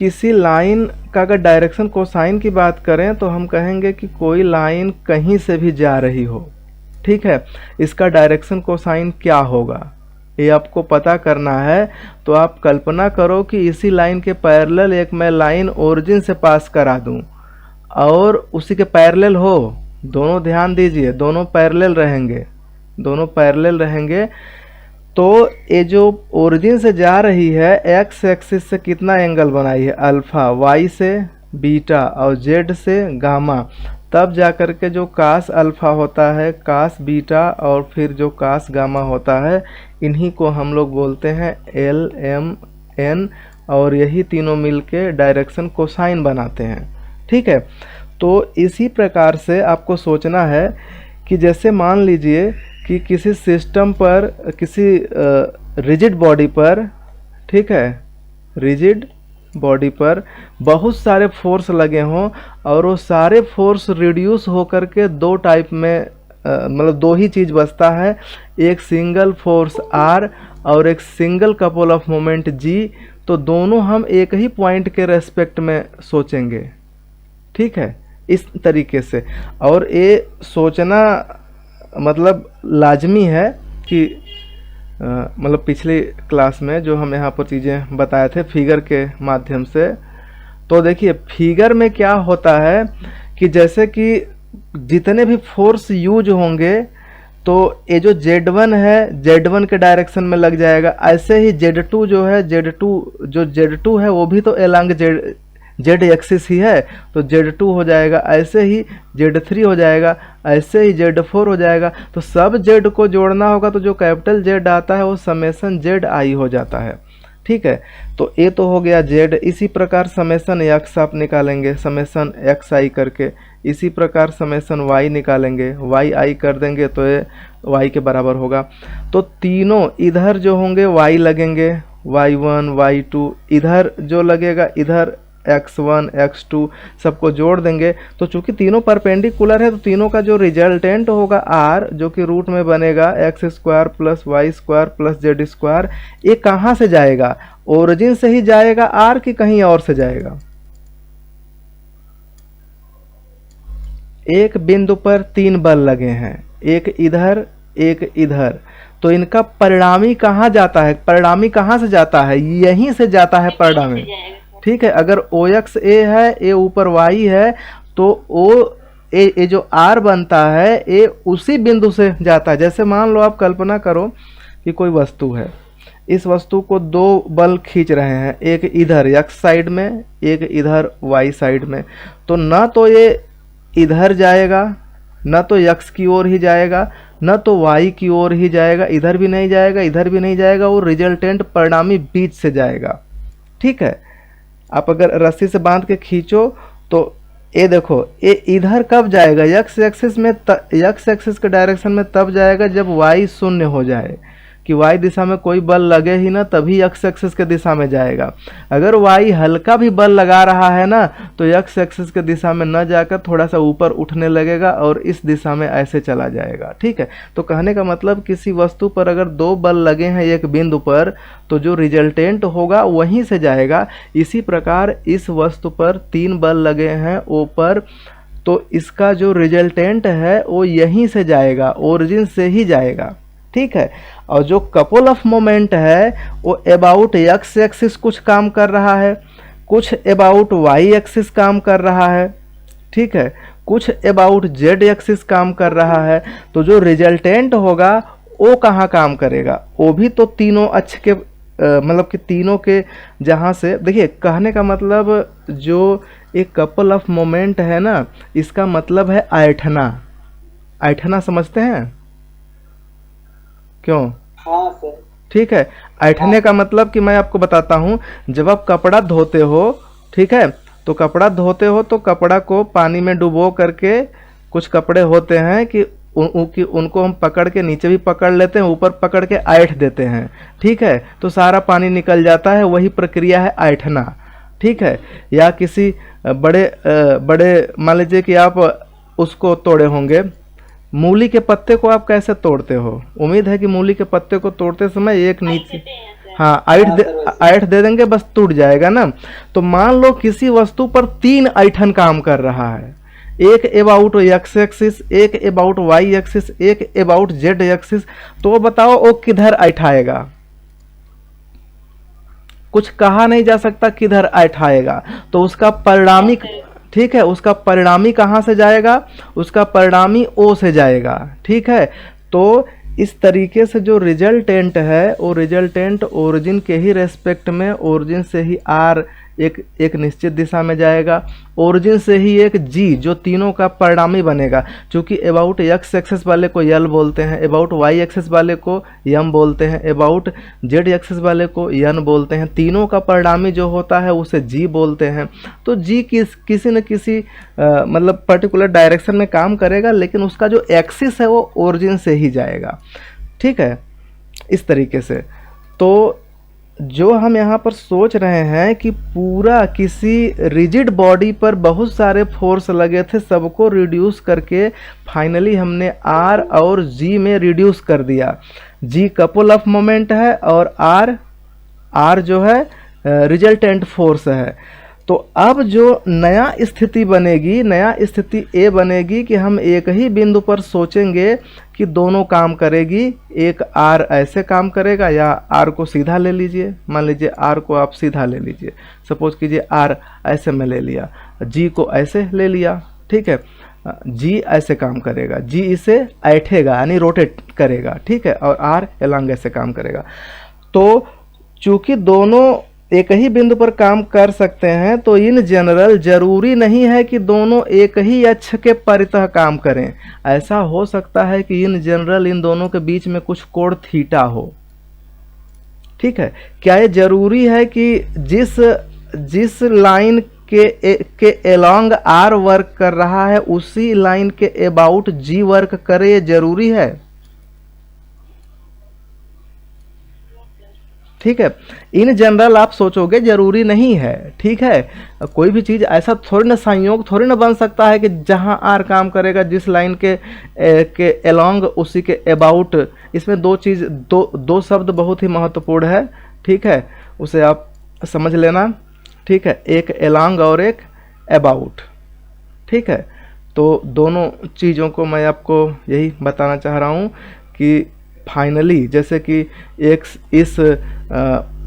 किसी लाइन का अगर डायरेक्शन कोसाइन की बात करें तो हम कहेंगे कि कोई लाइन कहीं से भी जा रही हो, ठीक है, इसका डायरेक्शन कोसाइन क्या होगा ये आपको पता करना है। तो आप कल्पना करो कि इसी लाइन के पैरेलल एक मैं लाइन ओरिजिन से पास करा दूं और उसी के पैरेलल हो, दोनों ध्यान दीजिए दोनों पैरेलल रहेंगे, दोनों पैरेलल रहेंगे। तो ये जो ओरिजिन से जा रही है एक्स एक्सिस से कितना एंगल बनाई है अल्फा, वाई से बीटा और जेड से गामा, तब जा कर के जो कास अल्फा होता है, कास बीटा और फिर जो कास गामा होता है, इन्हीं को हम लोग बोलते हैं एल एम एन, और यही तीनों मिलके डायरेक्शन कोसाइन बनाते हैं, ठीक है। तो इसी प्रकार से आपको सोचना है कि जैसे मान लीजिए कि किसी सिस्टम पर, किसी रिजिड बॉडी पर, ठीक है, रिजिड बॉडी पर बहुत सारे फोर्स लगे हों और वो सारे फोर्स रिड्यूस होकर के दो टाइप में मतलब दो ही चीज़ बचता है, एक सिंगल फोर्स आर और एक सिंगल कपल ऑफ मोमेंट जी। तो दोनों हम एक ही पॉइंट के रेस्पेक्ट में सोचेंगे, ठीक है, इस तरीके से। और ये सोचना मतलब लाजमी है कि मतलब पिछली क्लास में जो हम यहाँ पर चीज़ें बताए थे फिगर के माध्यम से, तो देखिए फिगर में क्या होता है कि जैसे कि जितने भी फोर्स यूज होंगे तो ये जो Z1 है Z1 के डायरेक्शन में लग जाएगा, ऐसे ही Z2 जो है Z2 है वो भी तो एलॉन्ग जेड एक्सिस ही है, तो Z2 हो जाएगा, ऐसे ही Z3 हो जाएगा, ऐसे ही Z4 हो जाएगा। तो सब Z को जोड़ना होगा तो जो कैपिटल Z आता है वो समेसन ZI हो जाता है, ठीक है। तो ये तो हो गया Z। इसी प्रकार समेसन X आप निकालेंगे समेसन XI करके, इसी प्रकार समेसन Y निकालेंगे, YI कर देंगे तो ये Y के बराबर होगा। तो तीनों इधर जो होंगे Y लगेंगे, Y1 Y2, इधर जो लगेगा इधर x1 x2 सबको जोड़ देंगे। तो चूंकि तीनों परपेंडिकुलर है तो तीनों का जो रिजल्टेंट होगा r, जो कि रूट में बनेगा x square plus Y square plus Z square, ये कहाँ से जाएगा, ओरिजिन से ही जाएगा r कि कहीं और से जाएगा। एक बिंदु पर तीन बल लगे हैं, एक इधर एक इधर, तो इनका परिणामी कहाँ जाता है, परिणामी कहाँ से जाता है, यहीं से जाता है परिणामी, ठीक है। अगर OX A है, A ऊपर Y है, तो ये जो R बनता है ये उसी बिंदु से जाता है। जैसे मान लो आप कल्पना करो कि कोई वस्तु है, इस वस्तु को दो बल खींच रहे हैं, एक इधर X साइड में एक इधर Y साइड में, तो ना तो ये इधर जाएगा, न तो X की ओर ही जाएगा, न तो Y की ओर ही जाएगा, इधर भी नहीं जाएगा इधर भी नहीं जाएगा, वो रिजल्टेंट परिणामी बीच से जाएगा, ठीक है। आप अगर रस्सी से बांध के खींचो तो ये देखो ये इधर कब जाएगा, एक्स एक्सिस के डायरेक्शन में तब जाएगा जब y शून्य हो जाए, कि y दिशा में कोई बल लगे ही ना, तभी x एक्सिस के दिशा में जाएगा। अगर y हल्का भी बल लगा रहा है ना तो x एक्सिस के दिशा में न जाकर थोड़ा सा ऊपर उठने लगेगा और इस दिशा में ऐसे चला जाएगा, ठीक है। तो कहने का मतलब किसी वस्तु पर अगर दो बल लगे हैं एक बिंदु पर तो जो रिजल्टेंट होगा वहीं से जाएगा। इसी प्रकार इस वस्तु पर तीन बल लगे हैं ऊपर, तो इसका जो रिजल्टेंट है वो यहीं से जाएगा, ओरिजिन से ही जाएगा, ठीक है। और जो कपल ऑफ मोमेंट है वो अबाउट एक्स एक्सिस कुछ काम कर रहा है, कुछ अबाउट वाई एक्सिस काम कर रहा है, ठीक है, कुछ अबाउट जेड एक्सिस काम कर रहा है। तो जो रिजल्टेंट होगा वो कहाँ काम करेगा, वो भी तो तीनों अक्ष के मतलब कि तीनों के, जहाँ से देखिए कहने का मतलब जो एक कपल ऑफ मोमेंट है ना, इसका मतलब है ऐंठना, ऐंठना समझते हैं क्यों? हाँ सर। ठीक है, ऐंठने का मतलब कि मैं आपको बताता हूँ, जब आप कपड़ा धोते हो, ठीक है, तो कपड़ा धोते हो तो कपड़ा को पानी में डुबो करके, कुछ कपड़े होते हैं कि उनको हम पकड़ के नीचे भी पकड़ लेते हैं, ऊपर पकड़ के ऐंठ देते हैं, ठीक है, तो सारा पानी निकल जाता है, वही प्रक्रिया है ऐंठना, ठीक है। या किसी बड़े मान लीजिए कि आप उसको तोड़े होंगे, मूली के पत्ते को आप कैसे तोड़ते हो? उम्मीद है कि मूली के पत्ते को तोड़ते समय एक नीचे, हाँ हाँ सर वैसे। ऐठ दे देंगे, बस टूट जाएगा ना। तो मान लो किसी वस्तु पर 3 ऐठन काम कर रहा है, एक अबाउट एक्स एक्सिस, एक अबाउट वाई एक्सिस, एक अबाउट जेड एक्सिस। तो बताओ वो किधर ऐठाएगा? कुछ कहा नहीं जा सकता किधर ऐठाएगा। तो उसका परिणामी, ठीक है, उसका परिणामी कहाँ से जाएगा? उसका परिणामी ओ से जाएगा। ठीक है, तो इस तरीके से जो रिजल्टेंट है वो रिजल्टेंट ओरिजिन के ही रेस्पेक्ट में, ओरिजिन से ही आर एक निश्चित दिशा में जाएगा, ओरिजिन से ही एक जी जो तीनों का परिणामी बनेगा। क्योंकि अबाउट एक्स एक्सेस वाले को यल बोलते हैं, अबाउट वाई एक्सेस वाले को यम बोलते हैं, अबाउट जेड एक्सेस वाले को यन बोलते हैं। तीनों का परिणामी जो होता है उसे जी बोलते हैं। तो जी किसी न किसी मतलब पर्टिकुलर डायरेक्शन में काम करेगा, लेकिन उसका जो एक्सिस है वो ओरिजिन से ही जाएगा। ठीक है, इस तरीके से। तो जो हम यहाँ पर सोच रहे हैं कि पूरा किसी रिजिड बॉडी पर बहुत सारे फोर्स लगे थे, सबको रिड्यूस करके फाइनली हमने आर और जी में रिड्यूस कर दिया। जी कपल ऑफ मोमेंट है और आर जो है रिजल्टेंट फोर्स है। तो अब जो नया स्थिति बनेगी, नया स्थिति ए बनेगी कि हम एक ही बिंदु पर सोचेंगे कि दोनों काम करेगी। एक आर ऐसे काम करेगा, या आर को सीधा ले लीजिए, मान लीजिए आर को आप सीधा ले लीजिए, सपोज कीजिए आर ऐसे में ले लिया, जी को ऐसे ले लिया। ठीक है, जी ऐसे काम करेगा, जी इसे ऐठेगा यानी रोटेट करेगा। ठीक है, और आर एलॉन्ग ऐसे काम करेगा। तो चूंकि दोनों एक ही बिंदु पर काम कर सकते हैं, तो इन जनरल जरूरी नहीं है कि दोनों एक ही अक्ष के परितः काम करें। ऐसा हो सकता है कि इन जनरल इन दोनों के बीच में कुछ कोण थीटा हो। ठीक है, क्या ये जरूरी है कि जिस लाइन के एलोंग आर वर्क कर रहा है उसी लाइन के अबाउट जी वर्क करे? ये जरूरी है? ठीक है, इन जनरल आप सोचोगे जरूरी नहीं है। ठीक है, कोई भी चीज़ ऐसा थोड़ी ना संयोग थोड़ी ना बन सकता है कि जहां आर काम करेगा जिस लाइन के एलोंग उसी के अबाउट। इसमें दो शब्द बहुत ही महत्वपूर्ण है। ठीक है, उसे आप समझ लेना। ठीक है, एक एलोंग और एक अबाउट। ठीक है, तो दोनों चीज़ों को मैं आपको यही बताना चाह रहा हूँ कि फाइनली जैसे कि एक इस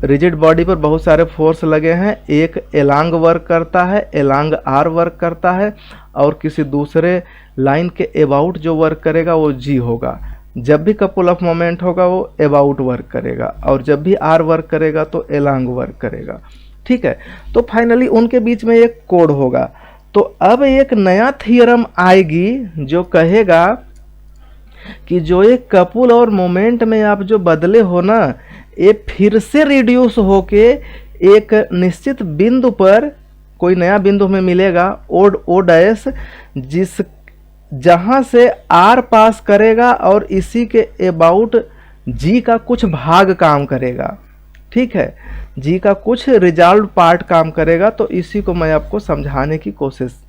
रिजिड बॉडी पर बहुत सारे फोर्स लगे हैं, एक एलांग वर्क करता है, एलांग आर वर्क करता है, और किसी दूसरे लाइन के अबाउट जो वर्क करेगा वो जी होगा। जब भी कपल ऑफ मोमेंट होगा वो अबाउट वर्क करेगा, और जब भी आर वर्क करेगा तो एलांग वर्क करेगा। ठीक है, तो फाइनली उनके बीच में एक कोड होगा। तो अब एक नया थियरम आएगी जो कहेगा कि जो एक कपल और मोमेंट में आप जो बदले हो ना, ये फिर से रिड्यूस होके एक निश्चित बिंदु पर कोई नया बिंदु हमें मिलेगा ओ डैश, जहां से आर पास करेगा और इसी के अबाउट जी का कुछ भाग काम करेगा। ठीक है, जी का कुछ रिजॉल्व पार्ट काम करेगा। तो इसी को मैं आपको समझाने की कोशिश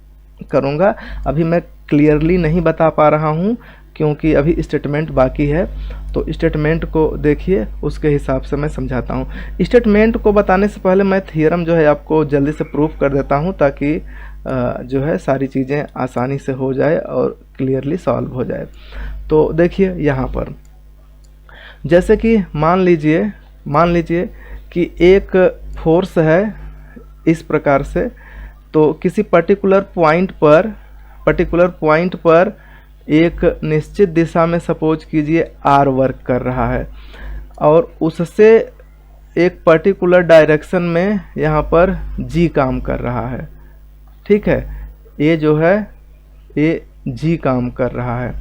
करूंगा। अभी मैं क्लियरली नहीं बता पा रहा हूं क्योंकि अभी स्टेटमेंट बाकी है। तो स्टेटमेंट को देखिए, उसके हिसाब से मैं समझाता हूँ। स्टेटमेंट को बताने से पहले मैं थियरम जो है आपको जल्दी से प्रूफ कर देता हूँ, ताकि जो है सारी चीज़ें आसानी से हो जाए और क्लियरली सॉल्व हो जाए। तो देखिए यहाँ पर, जैसे कि मान लीजिए कि एक फोर्स है इस प्रकार से। तो किसी पर्टिकुलर पॉइंट पर एक निश्चित दिशा में सपोज कीजिए आर वर्क कर रहा है, और उससे एक पर्टिकुलर डायरेक्शन में यहाँ पर जी काम कर रहा है। ठीक है, ये जो है ये जी काम कर रहा है,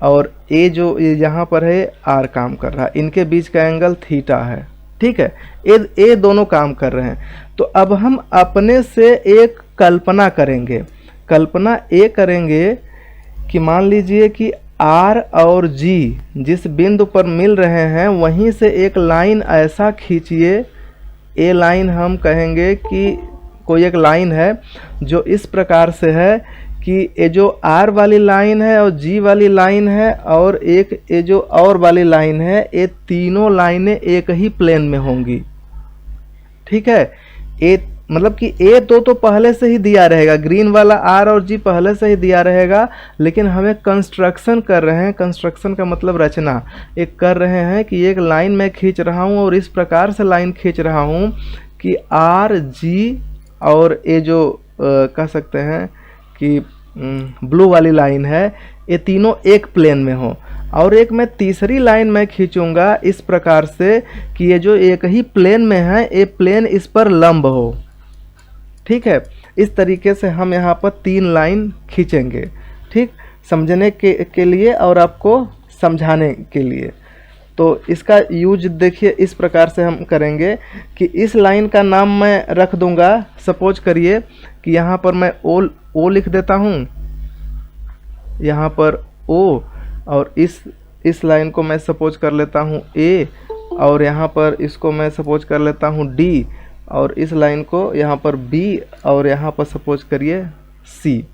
और ये जो ये यहाँ पर है आर काम कर रहा है। इनके बीच का एंगल थीटा है। ठीक है, ये दोनों काम कर रहे हैं। तो अब हम अपने से एक कल्पना करेंगे कि मान लीजिए कि आर और जी जिस बिंदु पर मिल रहे हैं वहीं से एक लाइन ऐसा खींचिए। ये लाइन हम कहेंगे कि कोई एक लाइन है जो इस प्रकार से है कि ये जो आर वाली लाइन है और जी वाली लाइन है और एक ये जो और वाली लाइन है, ये तीनों लाइनें एक ही प्लेन में होंगी। ठीक है, ए मतलब कि ए तो पहले से ही दिया रहेगा, ग्रीन वाला आर और जी पहले से ही दिया रहेगा, लेकिन हमें कंस्ट्रक्शन कर रहे हैं, कंस्ट्रक्शन का मतलब रचना एक कर रहे हैं कि एक लाइन मैं खींच रहा हूँ और इस प्रकार से लाइन खींच रहा हूँ कि आर जी और ये जो कह सकते हैं कि ब्लू वाली लाइन है, ये तीनों एक प्लेन में हो। और एक मैं तीसरी लाइन मैं खींचूंगा इस प्रकार से कि ये जो एक ही प्लेन में है, ये प्लेन इस पर लंब हो। ठीक है, इस तरीके से हम यहाँ पर 3 लाइन खींचेंगे, ठीक, समझने के लिए और आपको समझाने के लिए। तो इसका यूज देखिए इस प्रकार से हम करेंगे कि इस लाइन का नाम मैं रख दूंगा, सपोज करिए कि यहाँ पर मैं ओ लिख देता हूँ, यहाँ पर ओ, और इस लाइन को मैं सपोज कर लेता हूँ ए, और यहाँ पर इसको मैं सपोज कर लेता हूँ डी, और इस लाइन को यहाँ पर बी, और यहाँ पर सपोज करिए सी।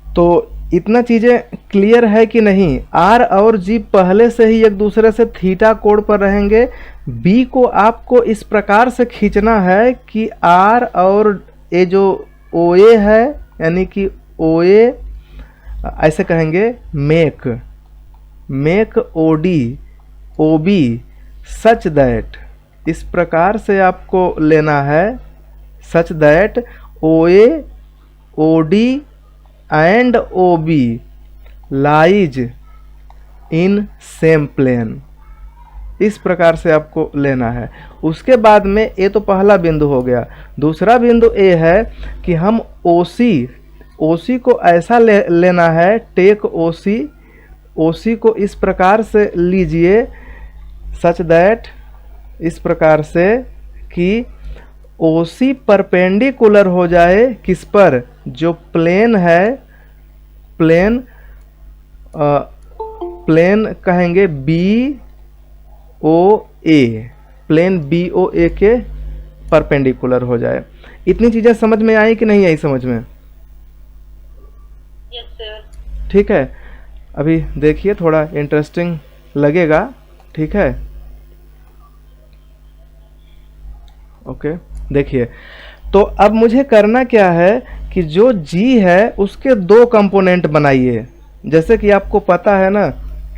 तो इतना चीज़ें क्लियर है कि नहीं? आर और जी पहले से ही एक दूसरे से थीटा कोण पर रहेंगे। बी को आपको इस प्रकार से खींचना है कि आर और ए जो ओ ए है, यानी कि ओ ए ऐसे कहेंगे make O D O B such that, इस प्रकार से आपको लेना है, such that O A O D and O B lies in same plane, इस प्रकार से आपको लेना है। उसके बाद में ये तो पहला बिंदु हो गया। दूसरा बिंदु ये है कि हम ओसी को ऐसा लेना है, टेक ओसी को इस प्रकार से लीजिए, सच दैट, इस प्रकार से कि ओसी परपेंडिकुलर हो जाए किस पर, जो प्लेन है, प्लेन कहेंगे बी ओ ए, प्लेन बी ओ ए के परपेंडिकुलर हो जाए। इतनी चीज़ें समझ में आई कि नहीं आई समझ में? Yes sir. ठीक है, अभी देखिए थोड़ा इंटरेस्टिंग लगेगा। ठीक है, ओके, देखिए तो अब मुझे करना क्या है कि जो G है उसके 2 कंपोनेंट बनाइए। जैसे कि आपको पता है ना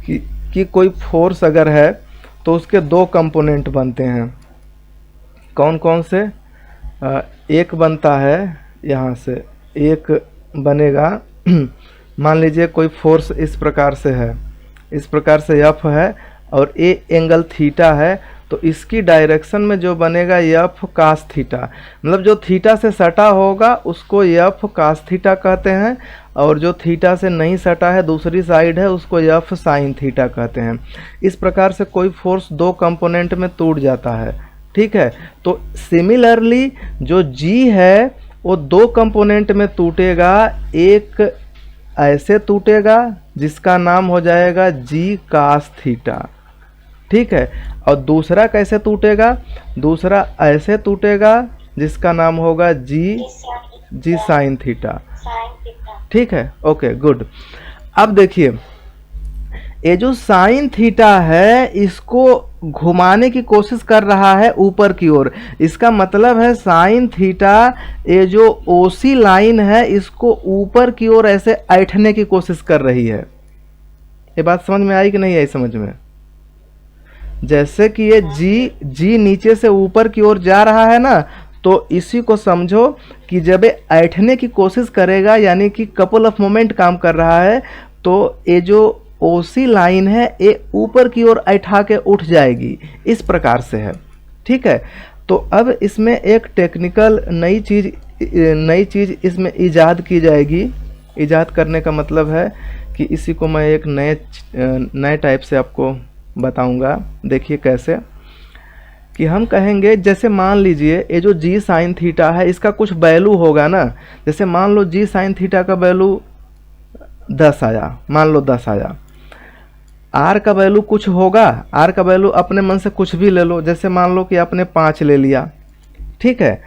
कि कोई फोर्स अगर है तो उसके 2 कंपोनेंट बनते हैं। कौन कौन से? एक बनता है यहाँ से, एक बनेगा मान लीजिए कोई फोर्स इस प्रकार से है, इस प्रकार से F है और ए एंगल थीटा है, तो इसकी डायरेक्शन में जो बनेगा F कास थीटा, मतलब जो थीटा से सटा होगा उसको F कास थीटा कहते हैं, और जो थीटा से नहीं सटा है दूसरी साइड है उसको F साइन थीटा कहते हैं। इस प्रकार से कोई फोर्स 2 कंपोनेंट में टूट जाता है। ठीक है, तो सिमिलरली जो G है वो 2 कंपोनेंट में टूटेगा। एक ऐसे टूटेगा जिसका नाम हो जाएगा G कास थीटा, ठीक है, और दूसरा कैसे टूटेगा? दूसरा ऐसे टूटेगा जिसका नाम होगा जी साइन थीटा। ठीक है, ओके गुड। अब देखिए ये जो साइन थीटा है इसको घुमाने की कोशिश कर रहा है ऊपर की ओर। इसका मतलब है साइन थीटा ये जो ओसी लाइन है इसको ऊपर की ओर ऐसे ऐंठने की कोशिश कर रही है। ये बात समझ में आई कि नहीं आई समझ में? जैसे कि ये जी नीचे से ऊपर की ओर जा रहा है ना, तो इसी को समझो कि जब ये ऐंठने की कोशिश करेगा यानी कि कपल ऑफ मोमेंट काम कर रहा है, तो ये जो ओसी लाइन है ये ऊपर की ओर ऐठा के उठ जाएगी, इस प्रकार से है। ठीक है, तो अब इसमें एक टेक्निकल नई चीज़ इसमें ईजाद की जाएगी। ईजाद करने का मतलब है कि इसी को मैं एक नए टाइप से आपको बताऊंगा। देखिए कैसे कि हम कहेंगे, जैसे मान लीजिए ये जो जी साइन थीटा है इसका कुछ वैल्यू होगा ना। जैसे मान लो जी साइन थीटा का वैल्यू 10 आया, मान लो 10 आया। आर का वैल्यू कुछ होगा, आर का वैल्यू अपने मन से कुछ भी ले लो, जैसे मान लो कि आपने 5 ले लिया। ठीक है,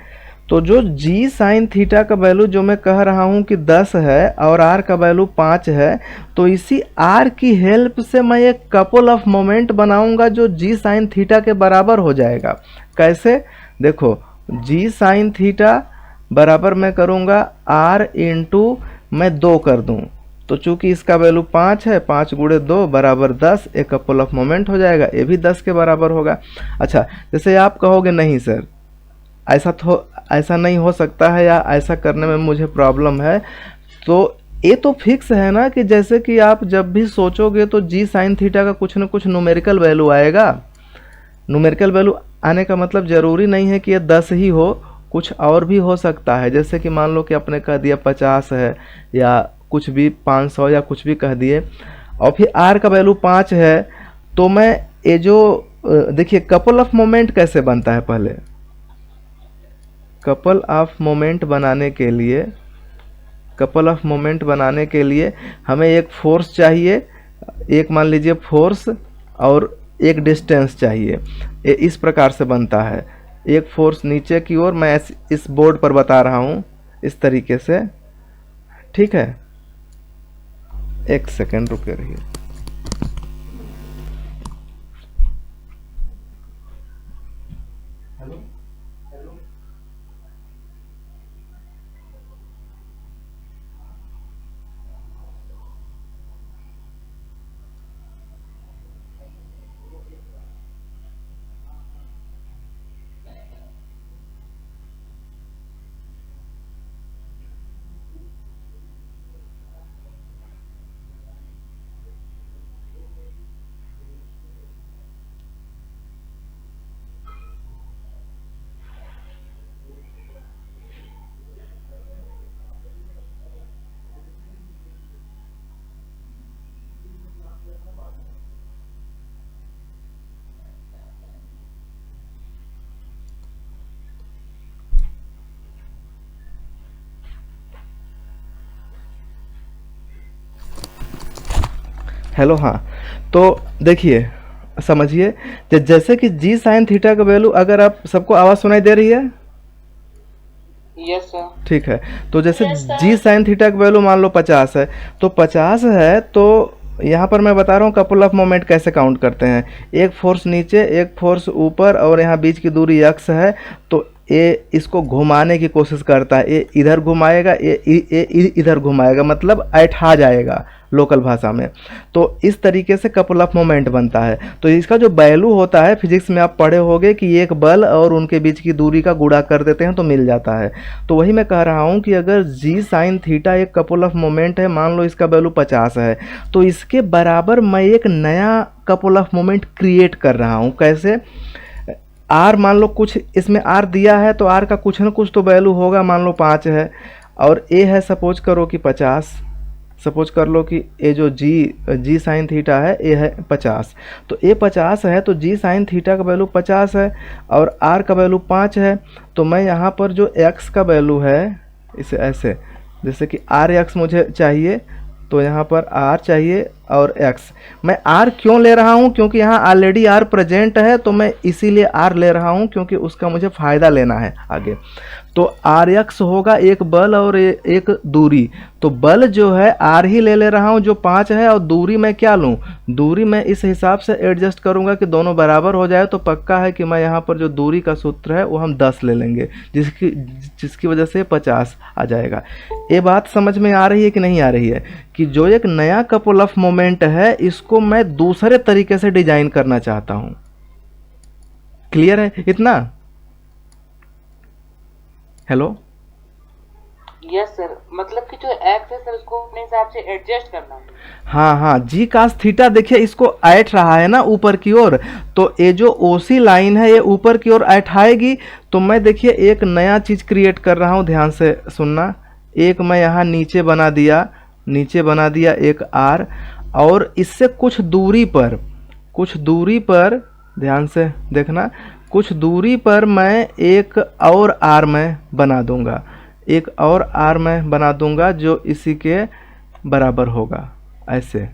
तो जो जी साइन थीटा का वैल्यू जो मैं कह रहा हूँ कि 10 है और आर का वैल्यू 5 है, तो इसी आर की हेल्प से मैं एक कपल ऑफ मोमेंट बनाऊंगा जो जी साइन थीटा के बराबर हो जाएगा। कैसे? देखो, जी साइन थीटा बराबर मैं करूँगा आर इंटू मैं 2 कर दूँ, तो चूंकि इसका वैल्यू 5 है, 5 गुणे 2 बराबर 10, एक कपल ऑफ मोमेंट हो जाएगा, ये भी 10 के बराबर होगा। अच्छा, जैसे आप कहोगे नहीं सर ऐसा नहीं हो सकता है या ऐसा करने में मुझे प्रॉब्लम है, तो ये तो फिक्स है ना कि जैसे कि आप जब भी सोचोगे तो जी साइन थीटा का कुछ न कुछ न्यूमेरिकल वैल्यू आएगा। न्यूमेरिकल वैल्यू आने का मतलब ज़रूरी नहीं है कि ये 10 ही हो, कुछ और भी हो सकता है। जैसे कि मान लो कि आपने कह दिया 50 है या कुछ भी 500 या कुछ भी कह दिए, और फिर आर का वैल्यू 5 है, तो मैं ये जो देखिए कपल ऑफ मोमेंट कैसे बनता है, पहले कपल ऑफ मोमेंट बनाने के लिए हमें एक फोर्स चाहिए, एक मान लीजिए फोर्स और एक डिस्टेंस चाहिए। ये इस प्रकार से बनता है, एक फोर्स नीचे की ओर, मैं इस बोर्ड पर बता रहा हूँ इस तरीके से, ठीक है। एक सेकेंड रुके रहिए। हेलो, हाँ, तो देखिए समझिए, जैसे कि जी साइन थीटा का वैल्यू, अगर आप सबको आवाज़ सुनाई दे रही है? Yes sir. ठीक है, तो जैसे जी साइन थीटा का वैल्यू मान लो 50 है, तो 50 है, तो यहाँ पर मैं बता रहा हूँ कपल ऑफ मोमेंट कैसे काउंट करते हैं। एक फोर्स नीचे, एक फोर्स ऊपर, और यहाँ बीच की दूरी x है, तो ये इसको घुमाने की कोशिश करता है, ये इधर घुमाएगा, ये इधर घुमाएगा, मतलब ऐठा जाएगा लोकल भाषा में। तो इस तरीके से कपल ऑफ मोमेंट बनता है। तो इसका जो वैल्यू होता है, फिजिक्स में आप पढ़े होंगे कि एक बल और उनके बीच की दूरी का गुणा कर देते हैं तो मिल जाता है। तो वही मैं कह रहा हूँ कि अगर जी साइन थीटा एक कपल ऑफ मोमेंट है, मान लो इसका वैल्यू 50 है, तो इसके बराबर मैं एक नया कपल ऑफ मोमेंट क्रिएट कर रहा हूँ। कैसे? आर मान लो कुछ इसमें आर दिया है, तो आर का कुछ न कुछ तो वैल्यू होगा, मान लो 5 है, और ए है सपोज करो कि 50, सपोज कर लो कि ये जो जी साइन थीटा है ये है 50, तो ए 50 है, तो जी साइन थीटा का वैल्यू 50 है और आर का वैल्यू 5 है। तो मैं यहाँ पर जो एक्स का वैल्यू है, इसे ऐसे, जैसे कि आर एक्स मुझे चाहिए, तो यहाँ पर आर चाहिए और एक्स। मैं आर क्यों ले रहा हूँ? क्योंकि यहाँ ऑलरेडी आर प्रेजेंट है, तो मैं इसीलिए आर ले रहा हूँ, क्योंकि उसका मुझे फ़ायदा लेना है आगे। तो आर एक्स होगा एक बल और एक दूरी, तो बल जो है आर ही ले रहा हूँ जो 5 है, और दूरी मैं क्या लूँ? दूरी मैं इस हिसाब से एडजस्ट करूँगा कि दोनों बराबर हो जाए। तो पक्का है कि मैं यहाँ पर जो दूरी का सूत्र है वो हम 10 ले लेंगे, जिसकी वजह से 50 आ जाएगा। ये बात समझ में आ रही है कि नहीं आ रही है कि जो एक नया कपल ऑफ मोमेंट है, इसको मैं दूसरे तरीके से डिजाइन करना चाहता हूँ। क्लियर है इतना? हेलो, यस सर, मतलब कि जो एक्स है सर उसको अपने हिसाब से एडजस्ट करना है। हाँ, जी कास थीटा देखिए इसको ऐठ रहा है ना ऊपर की ओर, तो ये जो ओसी लाइन है ये ऊपर की ओर ऐठाएगी। तो मैं देखिए एक नया चीज़ क्रिएट कर रहा हूँ, ध्यान से सुनना। एक मैं यहाँ नीचे बना दिया एक आर, और इससे कुछ दूरी पर ध्यान से देखना, कुछ दूरी पर मैं एक और आर मैं बना दूंगा, जो इसी के बराबर होगा। ऐसे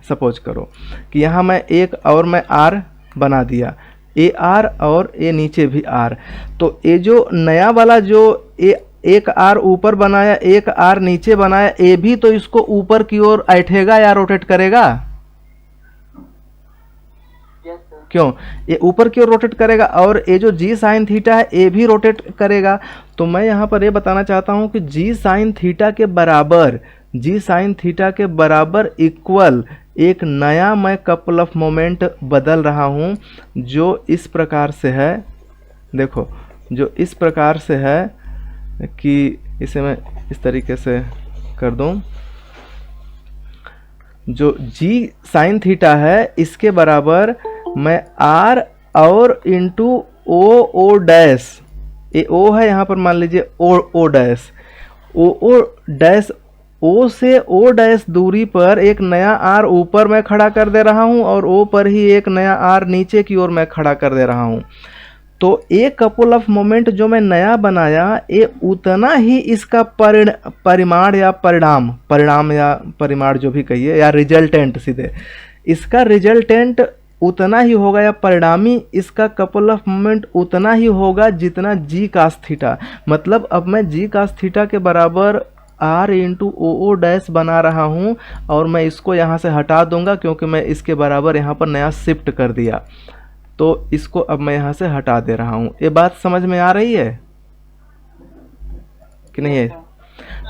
सपोज करो कि यहाँ मैं एक और मैं आर बना दिया, ए आर और ए नीचे भी आर। तो ये जो नया वाला जो एक आर ऊपर बनाया, एक आर नीचे बनाया, ए भी तो इसको ऊपर की ओर ऐठेगा या रोटेट करेगा? क्यों? ये ऊपर की ओर रोटेट करेगा। और ये जो जी साइन थीटा है ये भी रोटेट करेगा। तो मैं यहाँ पर ये बताना चाहता हूँ कि जी साइन थीटा के बराबर, जी साइन थीटा के बराबर इक्वल एक नया मैं कपल ऑफ मोमेंट बदल रहा हूँ जो इस प्रकार से है। देखो, जो इस प्रकार से है कि इसे मैं इस तरीके से कर दूँ, जो जी साइन थीटा है इसके बराबर मैं आर और इंटू ओ डैश, ए ओ है यहाँ पर, मान लीजिए ओ डैश, ओ डैश, ओ से ओ डैश दूरी पर एक नया आर ऊपर मैं खड़ा कर दे रहा हूँ और ओ पर ही एक नया आर नीचे की ओर मैं खड़ा कर दे रहा हूँ। तो एक कपल ऑफ मोमेंट जो मैं नया बनाया ये उतना ही इसका परिमाण या परिणाम या परिमाण जो भी कहिए, या रिजल्टेंट, सीधे इसका रिजल्टेंट उतना ही होगा या परिणामी इसका कपल ऑफ मोमेंट उतना ही होगा जितना जी कास थीटा। मतलब अब मैं जी कास थीटा के बराबर आर इंटू ओ डैश बना रहा हूँ और मैं इसको यहाँ से हटा दूंगा क्योंकि मैं इसके बराबर यहाँ पर नया शिफ्ट कर दिया। तो इसको अब मैं यहाँ से हटा दे रहा हूँ। ये बात समझ में आ रही है कि नहीं है?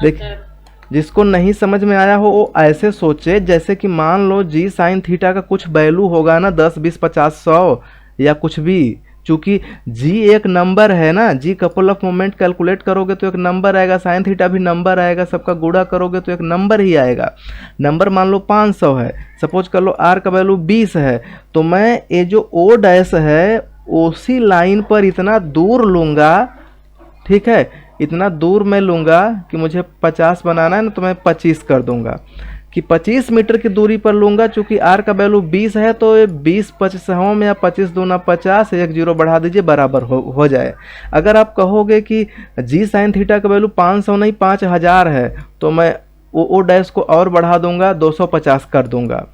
देखिए, जिसको नहीं समझ में आया हो वो ऐसे सोचे जैसे कि मान लो जी साइन थीटा का कुछ वैल्यू होगा ना, 10, 20, 50, 100 या कुछ भी। चूंकि जी एक नंबर है ना, जी कपल ऑफ मोमेंट कैलकुलेट करोगे तो एक नंबर आएगा, साइन थीटा भी नंबर आएगा, सबका गुणा करोगे तो एक नंबर ही आएगा। नंबर मान लो 500 है, सपोज कर लो आर का वैल्यू 20 है, तो मैं ये जो ओ डैश है उसी लाइन पर इतना दूर लूँगा, ठीक है, इतना दूर मैं लूँगा कि मुझे 50 बनाना है ना, तो मैं 25 कर दूंगा कि 25 मीटर की दूरी पर लूँगा। चूँकि आर का वैल्यू 20 है तो ये 20 25 में या 25 दूना 50, एक जीरो बढ़ा दीजिए, बराबर हो जाए। अगर आप कहोगे कि जी साइन थीटा का वैल्यू 500 नहीं 5000 है तो मैं ओ डैश को और बढ़ा दूंगा, 250 कर दूंगा।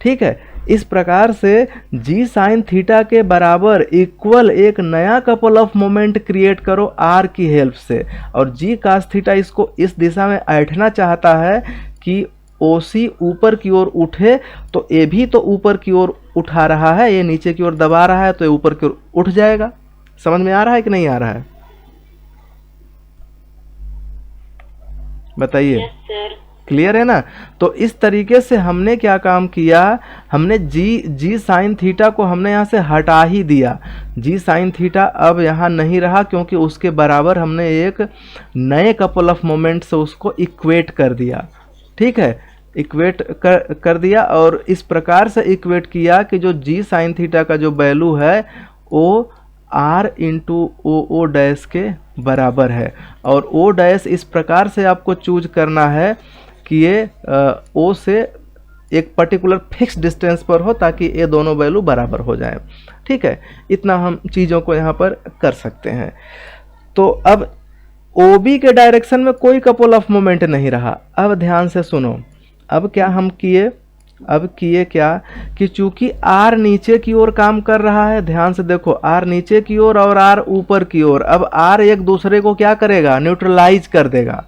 ठीक है, इस प्रकार से जी साइन थीटा के बराबर इक्वल एक नया कपल ऑफ मोमेंट क्रिएट करो आर की हेल्प से। और जी कास थीटा इसको इस दिशा में ऐंठना चाहता है कि ओसी ऊपर की ओर उठे, तो ये भी तो ऊपर की ओर उठा रहा है, ये नीचे की ओर दबा रहा है, तो ये ऊपर की ओर उठ जाएगा। समझ में आ रहा है कि नहीं आ रहा है? बताइए। yes, क्लियर है ना? तो इस तरीके से हमने क्या काम किया, हमने जी साइन थीटा को हमने यहाँ से हटा ही दिया। जी साइन थीटा अब यहाँ नहीं रहा क्योंकि उसके बराबर हमने एक नए कपल ऑफ मोमेंट से उसको इक्वेट कर दिया। ठीक है, इक्वेट कर दिया और इस प्रकार से इक्वेट किया कि जो जी साइन थीटा का जो वैल्यू है वो आर इंटू ओ डैश के बराबर है। और ओ डैश इस प्रकार से आपको चूज करना है कि ये ओ से एक पर्टिकुलर फिक्स डिस्टेंस पर हो ताकि ये दोनों वैल्यू बराबर हो जाए। ठीक है, इतना हम चीज़ों को यहाँ पर कर सकते हैं। तो अब OB के डायरेक्शन में कोई कपल ऑफ मोमेंट नहीं रहा। अब ध्यान से सुनो, अब क्या हम किए, अब किए क्या कि चूंकि R नीचे की ओर काम कर रहा है, ध्यान से देखो, R नीचे की ओर और R ऊपर की ओर, अब R एक दूसरे को क्या करेगा, न्यूट्रलाइज कर देगा।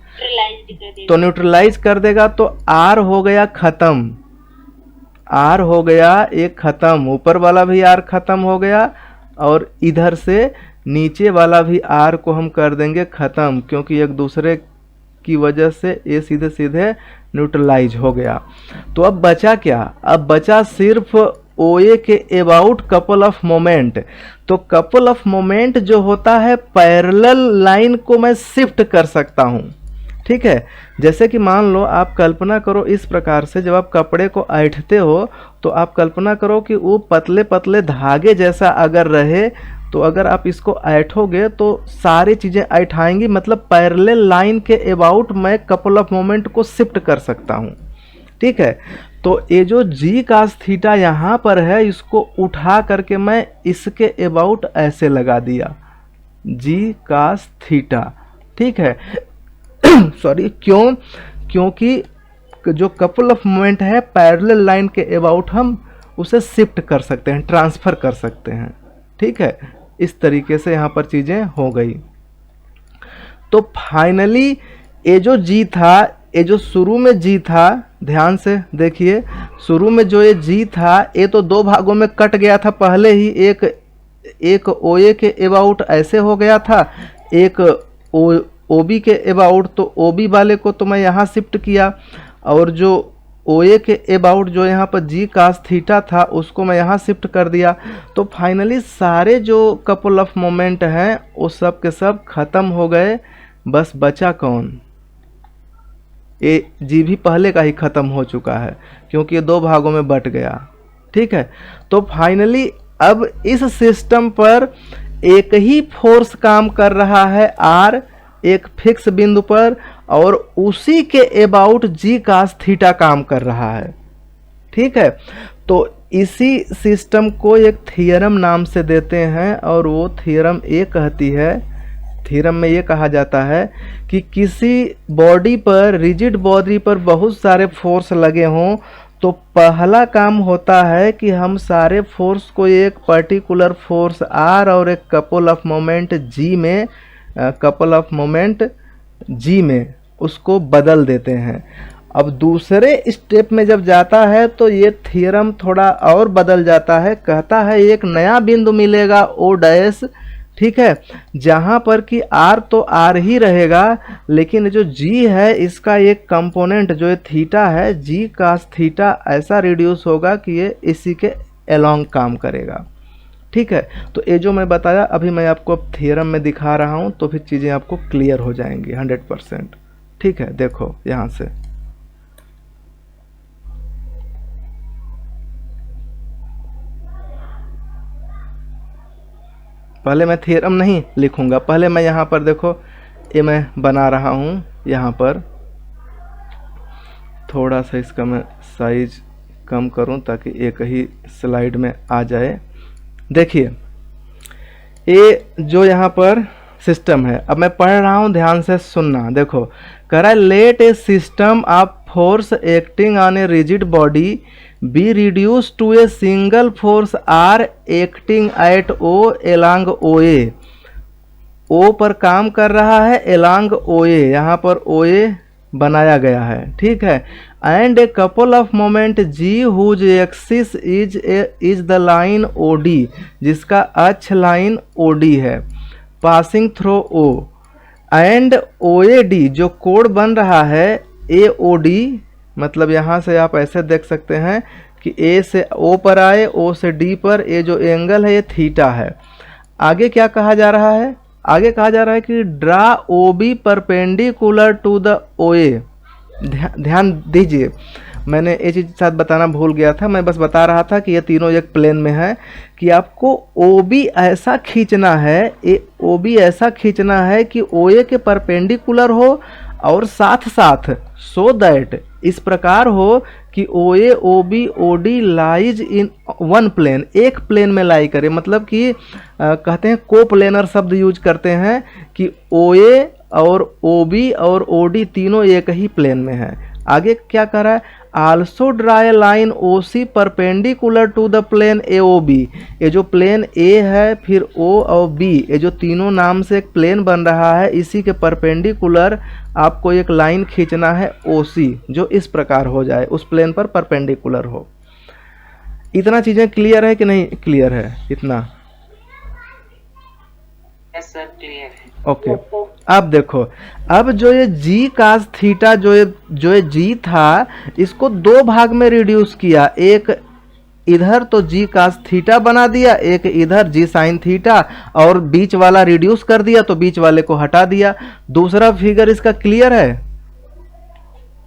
तो न्यूट्रलाइज कर देगा तो R हो गया खत्म, R हो गया एक खत्म, ऊपर वाला भी R खत्म हो गया और इधर से नीचे वाला भी R को हम कर देंगे खत्म, क्योंकि एक दूसरे की वजह से ये सीधे सीधे न्यूट्रलाइज हो गया। तो अब बचा क्या, अब बचा सिर्फ OA के अबाउट कपल ऑफ मोमेंट। तो कपल ऑफ मोमेंट जो होता है पैरेलल लाइन को मैं शिफ्ट कर सकता हूँ। ठीक है, जैसे कि मान लो आप कल्पना करो इस प्रकार से, जब आप कपड़े को ऐंठते हो तो आप कल्पना करो कि वो पतले पतले धागे जैसा अगर रहे, तो अगर आप इसको ऐंठोगे तो सारी चीज़ें ऐंठाएंगी, मतलब पैरेलल लाइन के अबाउट मैं कपल ऑफ मोमेंट को शिफ्ट कर सकता हूँ। ठीक है, तो ये जो जी कास थीटा यहाँ पर है इसको उठा करके मैं इसके अबाउट ऐसे लगा दिया, जी कास थीटा। ठीक है सॉरी, क्योंकि जो कपल ऑफ मोमेंट है पैरेलल लाइन के अबाउट हम उसे शिफ्ट कर सकते हैं, ट्रांसफ़र कर सकते हैं। ठीक है, इस तरीके से यहाँ पर चीज़ें हो गई। तो फाइनली ये जो जी था, ये जो शुरू में जी था, ध्यान से देखिए, शुरू में जो ये जी था ये तो दो भागों में कट गया था पहले ही। एक ओ ए के अबाउट ऐसे हो गया था, एक ओ बी के अबाउट, तो ओ बी वाले को तो मैं यहाँ शिफ्ट किया, और जो ओ ए के अबाउट जो यहाँ पर जी कास थीटा था उसको मैं यहाँ शिफ्ट कर दिया। तो फाइनली सारे जो कपल ऑफ मोमेंट हैं वो सब के सब ख़त्म हो गए, बस बचा कौन? ये जी भी पहले का ही ख़त्म हो चुका है क्योंकि ये दो भागों में बट गया। ठीक है, तो फाइनली अब इस सिस्टम पर एक ही फोर्स काम कर रहा है आर, एक फिक्स बिंदु पर, और उसी के अबाउट जी कास थीटा काम कर रहा है। ठीक है, तो इसी सिस्टम को एक थियरम नाम से देते हैं, और वो थियरम ये कहती है, थ्योरम में ये कहा जाता है कि किसी बॉडी पर, रिजिड बॉडी पर बहुत सारे फोर्स लगे हों तो पहला काम होता है कि हम सारे फोर्स को एक पर्टिकुलर फोर्स आर और एक कपल ऑफ मोमेंट जी में उसको बदल देते हैं। अब दूसरे स्टेप में जब जाता है तो ये थ्योरम थोड़ा और बदल जाता है, कहता है एक नया बिंदु मिलेगा ओ डैश, ठीक है, जहाँ पर कि आर तो आर ही रहेगा, लेकिन जो जी है इसका एक कंपोनेंट जो ये थीटा है, जी कास थीटा ऐसा रिड्यूस होगा कि ये इसी के अलोंग काम करेगा। ठीक है, तो ये जो मैं बताया अभी मैं आपको अब थ्योरम में दिखा रहा हूँ, तो फिर चीज़ें आपको क्लियर हो जाएंगी 100%। ठीक है, देखो यहाँ से पहले मैं थ्योरम नहीं लिखूंगा, पहले मैं यहाँ पर देखो ये मैं बना रहा हूँ, यहाँ पर थोड़ा सा इसका मैं साइज कम करूँ ताकि एक ही स्लाइड में आ जाए। देखिए ये जो यहाँ पर सिस्टम है, अब मैं पढ़ रहा हूँ, ध्यान से सुनना। देखो कह रहा है let a system of force acting on a rigid body be reduce to a single force R acting at O along O A. O पर काम कर रहा है, एलांग ओ ए, यहाँ पर ओ ए बनाया गया है। ठीक है, and a couple of moment G whose axis is the line O D, जिसका अक्ष लाइन ओ डी है, passing through O, and O A D जो कोड बन रहा है ए ओ डी, मतलब यहाँ से आप ऐसे देख सकते हैं कि ए से ओ पर आए, ओ से डी पर, ये जो एंगल है ये थीटा है। आगे क्या कहा जा रहा है? आगे कहा जा रहा है कि draw O B perpendicular to the O A. ध्यान दीजिए, मैंने ये चीज़ साथ बताना भूल गया था, मैं बस बता रहा था कि ये तीनों एक प्लेन में है, कि आपको ओ बी ऐसा खींचना है, ये ओ बी ऐसा खींचना है कि ओ ए के परपेंडिकुलर हो, और साथ साथ सो दैट इस प्रकार हो कि O A O B O D lies in one plane, एक प्लेन में लाई करे। मतलब कि कहते हैं को प्लेनर शब्द यूज करते हैं कि ओ ए और ओ बी और ओ डी तीनों एक ही प्लेन में है। आगे क्या कर रहा है? Also draw a line O C perpendicular to the plane A O B. ये जो प्लेन ए है, फिर ओ और बी, ये जो तीनों नाम से एक प्लेन बन रहा है, इसी के परपेंडिकुलर आपको एक लाइन खींचना है ओ सी, जो इस प्रकार हो जाए, उस प्लेन पर परपेंडिकुलर हो। इतना चीज़ें क्लियर है कि नहीं क्लियर है? इतना यस सर, क्लियर है। ओके, अब देखो, अब जो ये जी कास थीटा जो ये जी था, इसको दो भाग में रिड्यूस किया। एक इधर तो जी कास थीटा बना दिया, एक इधर जी साइन थीटा, और बीच वाला रिड्यूस कर दिया तो बीच वाले को हटा दिया। दूसरा फिगर इसका क्लियर है?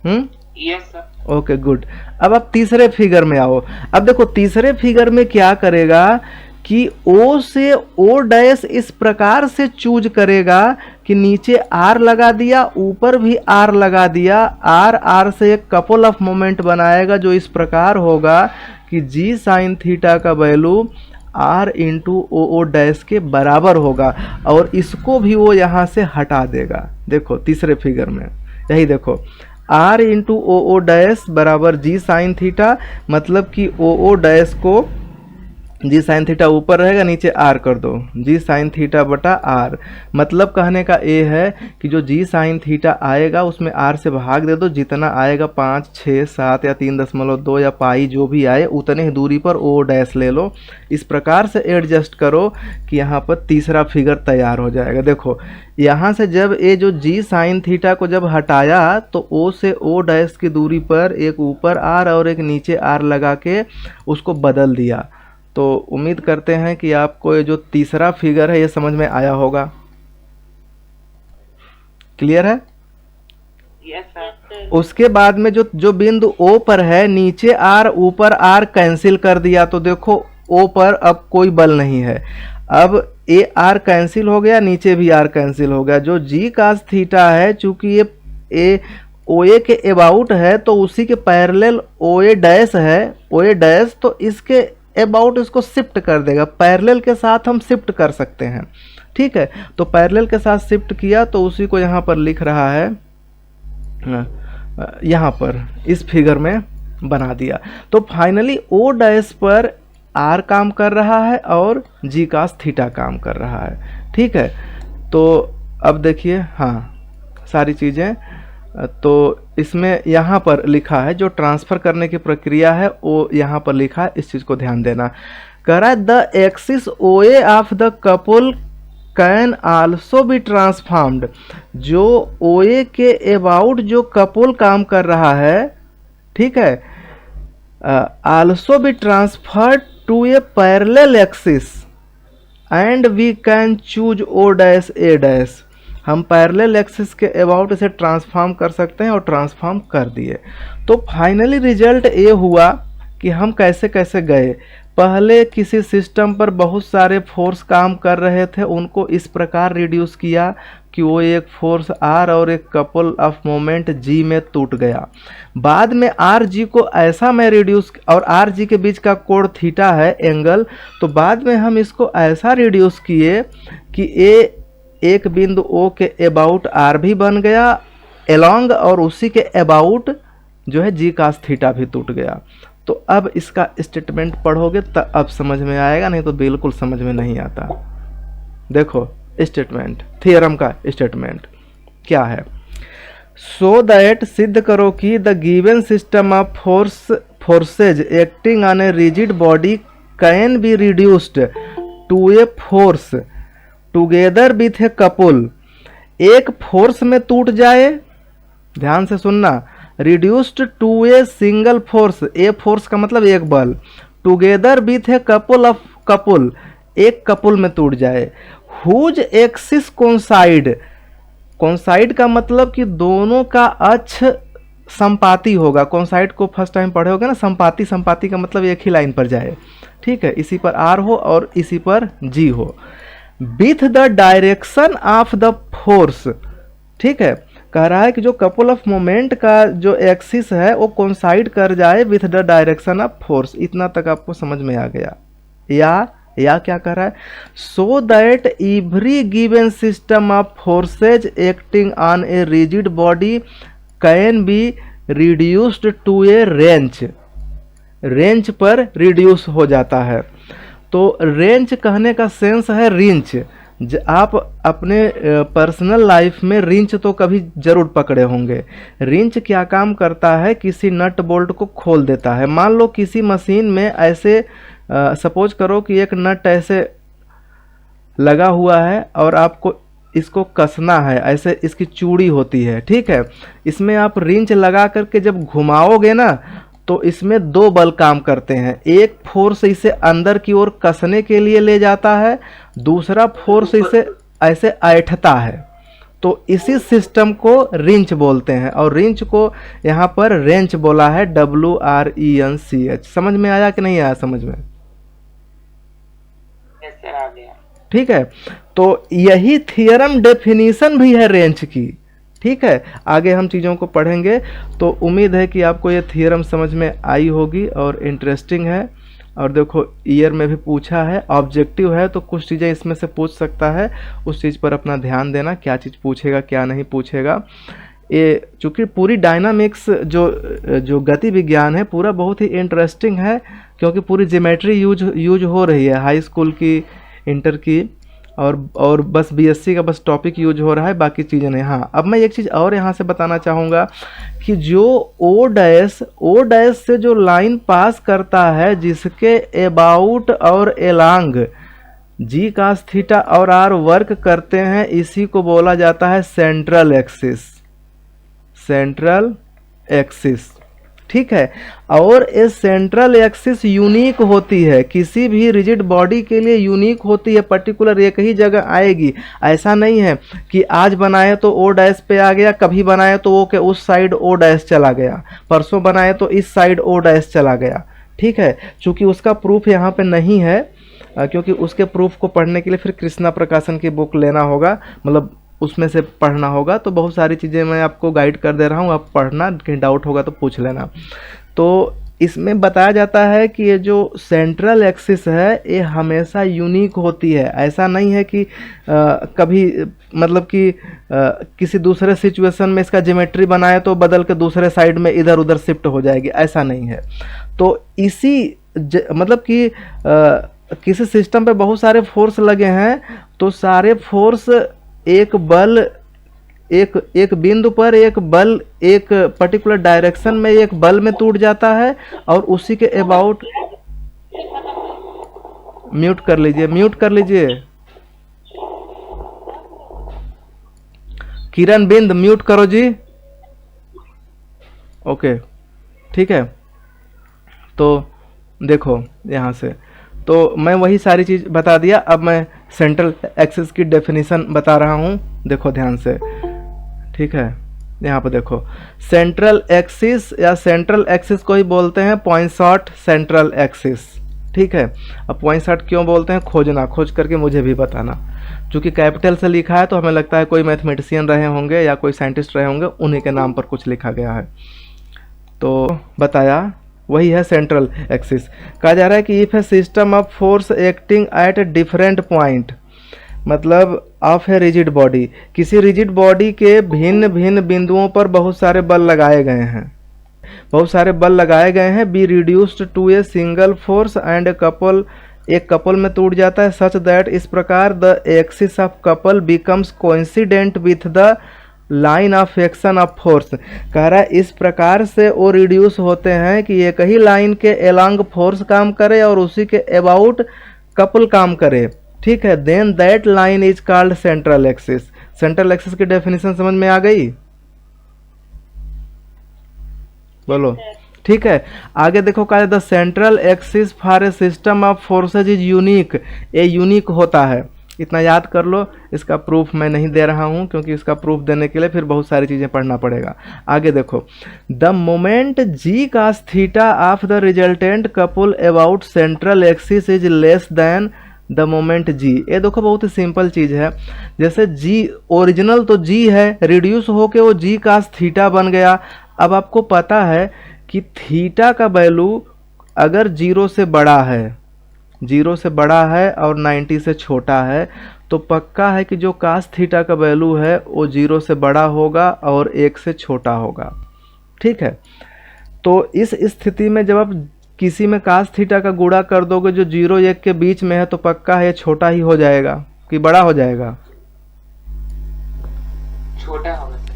Yes sir. Okay good. अब आप तीसरे फिगर में आओ। अब देखो तीसरे फिगर में क्या करेगा कि O से O डैश इस प्रकार से चूज करेगा कि नीचे R लगा दिया, ऊपर भी R लगा दिया, R से एक कपल ऑफ मोमेंट बनाएगा जो इस प्रकार होगा कि जी साइन थीटा का value R into O dash के बराबर होगा, और इसको भी वो यहाँ से हटा देगा। देखो तीसरे फिगर में यही देखो, R इंटू ओ डैश बराबर जी साइन थीटा, मतलब कि ओ डैश को जी साइन थीटा ऊपर रहेगा, नीचे आर कर दो, जी साइन थीटा बटा आर। मतलब कहने का ये है कि जो जी साइन थीटा आएगा उसमें आर से भाग दे दो, जितना आएगा 5, 6, 7 या 3.2 या पाई जो भी आए उतने ही दूरी पर ओ डैश ले लो। इस प्रकार से एडजस्ट करो कि यहाँ पर तीसरा फिगर तैयार हो जाएगा। देखो यहाँ से जब ये जो जी साइन थीटा को जब हटाया तो ओ से ओ डैश की दूरी पर एक ऊपर आर और एक नीचे आर लगा के उसको बदल दिया। तो उम्मीद करते हैं कि आपको ये जो तीसरा फिगर है ये समझ में आया होगा। क्लियर है? Yes sir. उसके बाद में जो बिंदु ओ पर है, नीचे आर ऊपर आर कैंसिल कर दिया, तो देखो ओ पर अब कोई बल नहीं है। अब ए आर कैंसिल हो गया, नीचे भी आर कैंसिल हो गया। जो जी कास थीटा है, चूंकि ये ए ओ ए के अबाउट है तो उसी के पैरेलल ओ ए डैश है, ओ ए डैश, तो इसके अबाउट इसको शिफ्ट कर देगा। पैरेलल के साथ हम शिफ्ट कर सकते हैं, ठीक है। तो पैरेलल के साथ शिफ्ट किया तो उसी को यहाँ पर लिख रहा है, यहाँ पर इस फिगर में बना दिया। तो फाइनली ओ डैश पर आर काम कर रहा है और जी कास थीटा काम कर रहा है, ठीक है। तो अब देखिए, हाँ सारी चीज़ें तो इसमें यहाँ पर लिखा है, जो ट्रांसफ़र करने की प्रक्रिया है वो यहाँ पर लिखा है, इस चीज़ को ध्यान देना। कह रहा है the axis O A of the couple can also be transformed. जो ओ ए के अबाउट जो कपल काम कर रहा है, ठीक है, also be transferred to a parallel axis and we can choose O dash A dash. हम पैरेलल एक्सिस के अबाउट इसे ट्रांसफॉर्म कर सकते हैं और ट्रांसफॉर्म कर दिए। तो फाइनली रिजल्ट ये हुआ कि हम कैसे कैसे गए। पहले किसी सिस्टम पर बहुत सारे फोर्स काम कर रहे थे, उनको इस प्रकार रिड्यूस किया कि वो एक फोर्स आर और एक कपल ऑफ मोमेंट जी में टूट गया। बाद में आर जी को ऐसा मैं रिड्यूस, और आर जी के बीच का कोण थीटा है एंगल, तो बाद में हम इसको ऐसा रिड्यूस किए कि ए एक बिंदु ओ के अबाउट आर भी बन गया एलोंग, और उसी के अबाउट जो है जी कास थीटा भी टूट गया। तो अब इसका स्टेटमेंट पढ़ोगे तो अब समझ में आएगा, नहीं तो बिल्कुल समझ में नहीं आता। देखो स्टेटमेंट, थियरम का स्टेटमेंट क्या है। सो दैट सिद्ध करो कि the given system of forces acting on a rigid body can be reduced to a force together with a couple. एक फोर्स में टूट जाए, ध्यान से सुनना, reduced to a single force, a force का मतलब एक बल, together with a couple of couple, एक कपल में टूट जाए। हुज एक्सिस कोइंसाइड, कोइंसाइड का मतलब कि दोनों का अक्ष संपाती होगा। कोइंसाइड को फर्स्ट टाइम पढ़े होगे ना, संपाती, संपाती का मतलब एक ही लाइन पर जाए, ठीक है। इसी पर आर हो और इसी पर जी हो। With the direction of the force, ठीक है, कह रहा है कि जो कपल ऑफ मोमेंट का जो एक्सिस है वो कोइंसाइड कर जाए with the direction of force. इतना तक आपको समझ में आ गया। या क्या कह रहा है, so that every given system of forces acting on a rigid body can be reduced to a wrench, wrench पर रिड्यूस हो जाता है। तो रेंज कहने का सेंस है रिंच। आप अपने पर्सनल लाइफ में रिंच तो कभी जरूर पकड़े होंगे। रिंच क्या काम करता है, किसी नट बोल्ट को खोल देता है। मान लो किसी मशीन में ऐसे सपोज करो कि एक नट ऐसे लगा हुआ है और आपको इसको कसना है, ऐसे इसकी चूड़ी होती है, ठीक है। इसमें आप रिंच लगा करके जब घुमाओगे ना तो इसमें दो बल काम करते हैं। एक फोर्स इसे अंदर की ओर कसने के लिए ले जाता है, दूसरा फोर्स इसे ऐसे ऐंठता है। तो इसी सिस्टम को रिंच बोलते हैं, और रिंच को यहाँ पर रेंच बोला है, WRENCH। समझ में आया कि नहीं आया समझ में? आ गया। ठीक है, तो यही थियरम डेफिनीशन भी है रेंच की, ठीक है। आगे हम चीज़ों को पढ़ेंगे, तो उम्मीद है कि आपको ये थियरम समझ में आई होगी और इंटरेस्टिंग है। और देखो ईयर में भी पूछा है, ऑब्जेक्टिव है तो कुछ चीज़ें इसमें से पूछ सकता है, उस चीज़ पर अपना ध्यान देना, क्या चीज़ पूछेगा क्या नहीं पूछेगा। ये चूँकि पूरी डायनामिक्स जो जो गति विज्ञान है पूरा बहुत ही इंटरेस्टिंग है, क्योंकि पूरी ज्योमेट्री यूज हो रही है हाई स्कूल की, इंटर की, और बस बीएससी का बस टॉपिक यूज हो रहा है, बाकी चीज़ें नहीं। हाँ, अब मैं एक चीज़ और यहाँ से बताना चाहूँगा कि जो ओ डैश से जो लाइन पास करता है जिसके अबाउट और एलांग जी कास थीटा और आर वर्क करते हैं, इसी को बोला जाता है सेंट्रल एक्सिस। ठीक है, और ये सेंट्रल एक्सिस यूनिक होती है, किसी भी रिजिड बॉडी के लिए यूनिक होती है, पर्टिकुलर एक ही जगह आएगी। ऐसा नहीं है कि आज बनाए तो ओ डैश पे आ गया, कभी बनाए तो ओ के उस साइड ओ डैश चला गया, परसों बनाए तो इस साइड ओ डैश चला गया। ठीक है, चूँकि उसका प्रूफ यहाँ पे नहीं है, क्योंकि उसके प्रूफ को पढ़ने के लिए फिर कृष्णा प्रकाशन की बुक लेना होगा, मतलब उसमें से पढ़ना होगा। तो बहुत सारी चीज़ें मैं आपको गाइड कर दे रहा हूँ, आप पढ़ना, कहीं डाउट होगा तो पूछ लेना। तो इसमें बताया जाता है कि ये जो सेंट्रल एक्सिस है ये हमेशा यूनिक होती है। ऐसा नहीं है कि कभी मतलब कि किसी दूसरे सिचुएशन में इसका ज्योमेट्री बनाए तो बदल के दूसरे साइड में इधर उधर शिफ्ट हो जाएगी, ऐसा नहीं है। तो इसी मतलब कि किसी सिस्टम पे बहुत सारे फोर्स लगे हैं, तो सारे फोर्स एक बिंदु पर एक बल एक पर्टिकुलर डायरेक्शन में एक बल में टूट जाता है, और उसी के अबाउट म्यूट कर लीजिए किरण बिंद, म्यूट करो जी। ओके, ठीक है। तो देखो यहाँ से तो मैं वही सारी चीज़ बता दिया। अब मैं सेंट्रल एक्सिस की डेफिनेशन बता रहा हूँ, देखो ध्यान से। ठीक है, यहाँ पर देखो, सेंट्रल एक्सिस या सेंट्रल एक्सिस को ही बोलते हैं पॉइंसॉट सेंट्रल एक्सिस। ठीक है, अब पॉइंसॉट क्यों बोलते हैं, खोज करके मुझे भी बताना। चूँकि कैपिटल से लिखा है तो हमें लगता है कोई मैथमेटिशियन रहे होंगे या कोई साइंटिस्ट रहे होंगे, उन्हीं के नाम पर कुछ लिखा गया है। तो बताया वही है सेंट्रल एक्सिस। कहा जा रहा है कि if A system of force acting at a different point, मतलब ऑफ ए रिजिड बॉडी, किसी रिजिड बॉडी के भिन्न भिन्न बिंदुओं पर बहुत सारे बल लगाए गए हैं, be reduced to a single force and एक कपल में टूट जाता है, सच दैट इस प्रकार the axis of couple becomes coincident with the line of action of force. कह रहा है इस प्रकार से वो रिड्यूस होते हैं कि एक ही लाइन के एलॉन्ग फोर्स काम करे और उसी के अबाउट कपल काम करे। ठीक है, then that line is called central axis. Central axis की डेफिनेशन समझ में आ गई, बोलो। ठीक है, आगे देखो, कहा the central axis for a system of forces is unique, ये यूनिक होता है। इतना याद कर लो, इसका प्रूफ मैं नहीं दे रहा हूं, क्योंकि इसका प्रूफ देने के लिए फिर बहुत सारी चीज़ें पढ़ना पड़ेगा। आगे देखो, the moment G cos theta of the resultant couple about central axis is less than the moment G. ये देखो बहुत ही सिंपल चीज़ है। जैसे जी ओरिजिनल तो जी है, रिड्यूस होके वो जी कास थीटा बन गया। अब आपको पता है कि थीटा का वैल्यू अगर 0 से बड़ा है और 90 से छोटा है, तो पक्का है कि जो कास थीटा का वैल्यू है वो 0 से बड़ा होगा और 1 से छोटा होगा। ठीक है, तो इस स्थिति में जब आप किसी में कास थीटा का गुणा कर दोगे जो 0 1 के बीच में है, तो पक्का है ये छोटा ही हो जाएगा कि बड़ा हो जाएगा,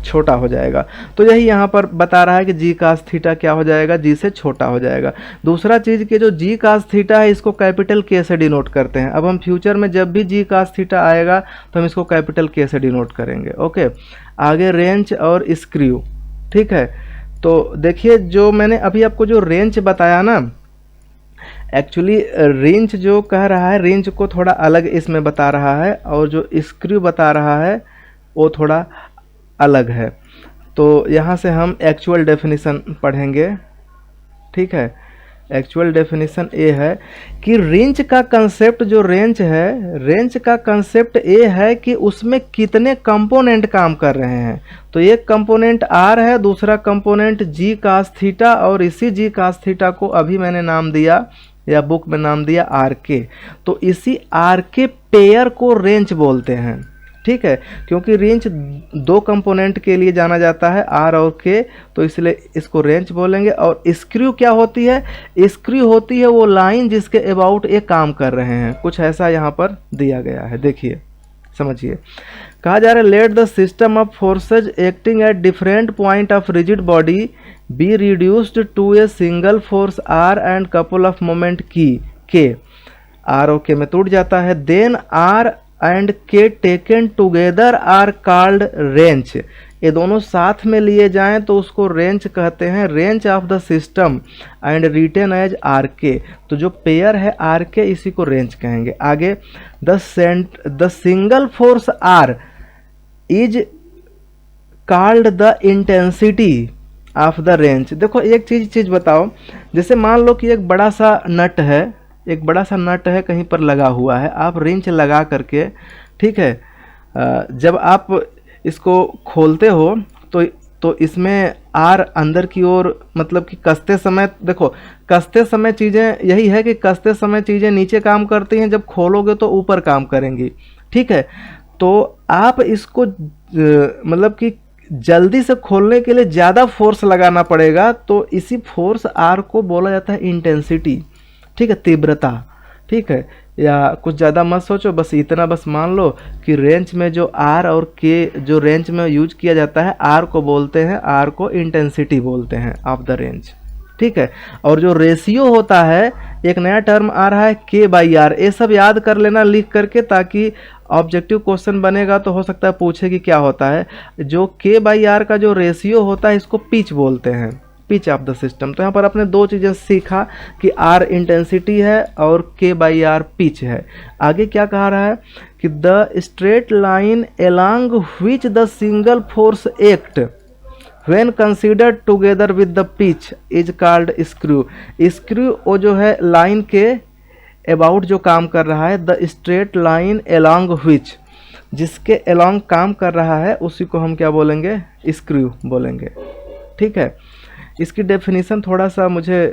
छोटा हो जाएगा। तो यही यहाँ पर बता रहा है कि जी कास थीटा क्या हो जाएगा, जी से छोटा हो जाएगा। दूसरा चीज़ कि जो जी कास थीटा है इसको कैपिटल के से डिनोट करते हैं। अब हम फ्यूचर में जब भी जी कास थीटा आएगा तो हम इसको कैपिटल के से डिनोट करेंगे। ओके, आगे रेंज और स्क्रू। ठीक है, तो देखिए जो मैंने अभी आपको जो रेंज बताया ना, एक्चुअली रेंज जो कह रहा है, रेंज को थोड़ा अलग इसमें बता रहा है, और जो स्क्रू बता रहा है वो थोड़ा अलग है। तो यहाँ से हम एक्चुअल डेफिनेशन पढ़ेंगे। ठीक है, एक्चुअल डेफिनेशन ये है कि रेंज का कंसेप्ट, जो रेंज है, रेंज का कंसेप्ट ये है कि उसमें कितने कंपोनेंट काम कर रहे हैं। तो एक कंपोनेंट आर है, दूसरा कंपोनेंट जी कास थीटा, और इसी जी कास थीटा को अभी मैंने नाम दिया या बुक में नाम दिया आर के। तो इसी आर के पेयर को रेंज बोलते हैं। ठीक है, क्योंकि रेंज दो कंपोनेंट के लिए जाना जाता है, आर और के, तो इसलिए इसको रेंज बोलेंगे। और स्क्रू क्या होती है? स्क्रू होती है वो लाइन जिसके अबाउट ये काम कर रहे हैं, कुछ ऐसा यहाँ पर दिया गया है, देखिए समझिए। कहा जा रहा है let the system of forces acting at different point of rigid body be reduced to a single force R and couple of moment की के, आर और के में टूट जाता है। Then R and K taken together are called wrench, ये दोनों साथ में लिए जाएं तो उसको रेंच कहते हैं, wrench of the system and written as R K, तो जो पेयर है आर के इसी को रेंच कहेंगे। आगे the single force R is called the intensity of the wrench. देखो एक चीज बताओ, जैसे मान लो कि एक बड़ा सा नट है, एक बड़ा सा नट है कहीं पर लगा हुआ है, आप रेंच लगा करके, ठीक है, जब आप इसको खोलते हो तो इसमें आर अंदर की ओर, मतलब कि कसते समय, देखो कसते समय चीज़ें यही है कि कसते समय चीज़ें नीचे काम करती हैं, जब खोलोगे तो ऊपर काम करेंगी, ठीक है। तो आप इसको मतलब कि जल्दी से खोलने के लिए ज़्यादा फोर्स लगाना पड़ेगा, तो इसी फोर्स आर को बोला जाता है इंटेंसिटी, ठीक है, तीव्रता, ठीक है। या कुछ ज़्यादा मत सोचो, बस इतना बस मान लो कि रेंच में जो आर और के जो रेंच में यूज किया जाता है, आर को बोलते हैं, आर को इंटेंसिटी बोलते हैं ऑफ द रेंज, ठीक है। और जो रेशियो होता है, एक नया टर्म आ रहा है के बाई आर, ये सब याद कर लेना लिख करके, ताकि ऑब्जेक्टिव क्वेश्चन बनेगा तो हो सकता है पूछे कि क्या होता है। जो के बाई आर का जो रेशियो होता है इसको पिच बोलते हैं, पिच ऑफ द सिस्टम। तो यहाँ पर आपने दो चीज़ें सीखा कि आर इंटेंसिटी है और के बाई आर पिच है। आगे क्या कहा रहा है कि the straight line along which the single force act when considered together with the pitch is called screw. Screw वो जो है लाइन के अबाउट जो काम कर रहा है, the straight line along which, जिसके एलॉन्ग काम कर रहा है उसी को हम क्या बोलेंगे? स्क्रू बोलेंगे, ठीक है। इसकी डेफिनेशन थोड़ा सा मुझे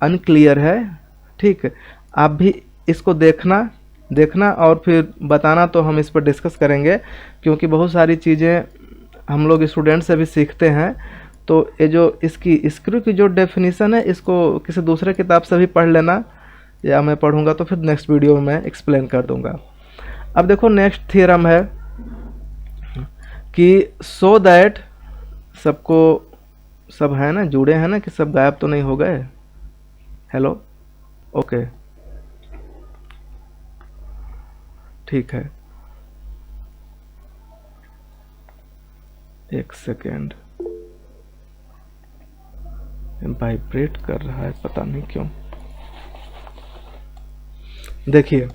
अनक्लियर है, ठीक, आप भी इसको देखना और फिर बताना, तो हम इस पर डिस्कस करेंगे, क्योंकि बहुत सारी चीज़ें हम लोग स्टूडेंट से भी सीखते हैं। तो ये जो इसकी स्क्रू की जो डेफिनेशन है, इसको किसी दूसरे किताब से भी पढ़ लेना, या मैं पढ़ूंगा तो फिर नेक्स्ट वीडियो में मैं एक्सप्लेन कर दूंगा। अब देखो नेक्स्ट थ्योरम है कि सो दैट, सबको सब है ना, जुड़े हैं ना, कि सब गायब तो नहीं हो गए? हेलो, ओके, ठीक है, एक सेकेंड, वाइब्रेट कर रहा है, पता नहीं क्यों। देखिए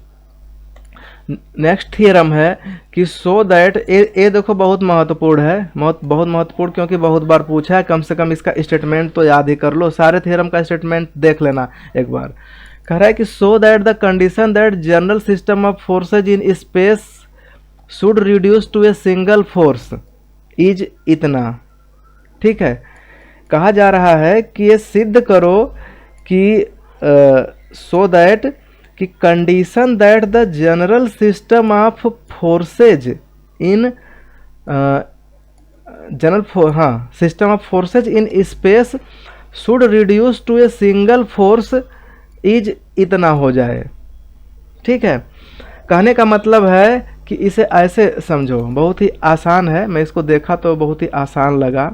नेक्स्ट थियरम है कि सो दैट, ये देखो बहुत महत्वपूर्ण है, बहुत महत्वपूर्ण, क्योंकि बहुत बार पूछा है, कम से कम इसका स्टेटमेंट तो याद ही कर लो, सारे थियरम का स्टेटमेंट देख लेना एक बार। कह रहा है कि so that the condition that general system of forces in space should reduce to a single force is इतना, ठीक है। कहा जा रहा है कि ये सिद्ध करो कि सो दैट कि condition that the general system of forces in system of forces in space should reduce to a single force is इतना हो जाए, ठीक है। कहने का मतलब है कि इसे ऐसे समझो, बहुत ही आसान है, मैं इसको देखा तो बहुत ही आसान लगा।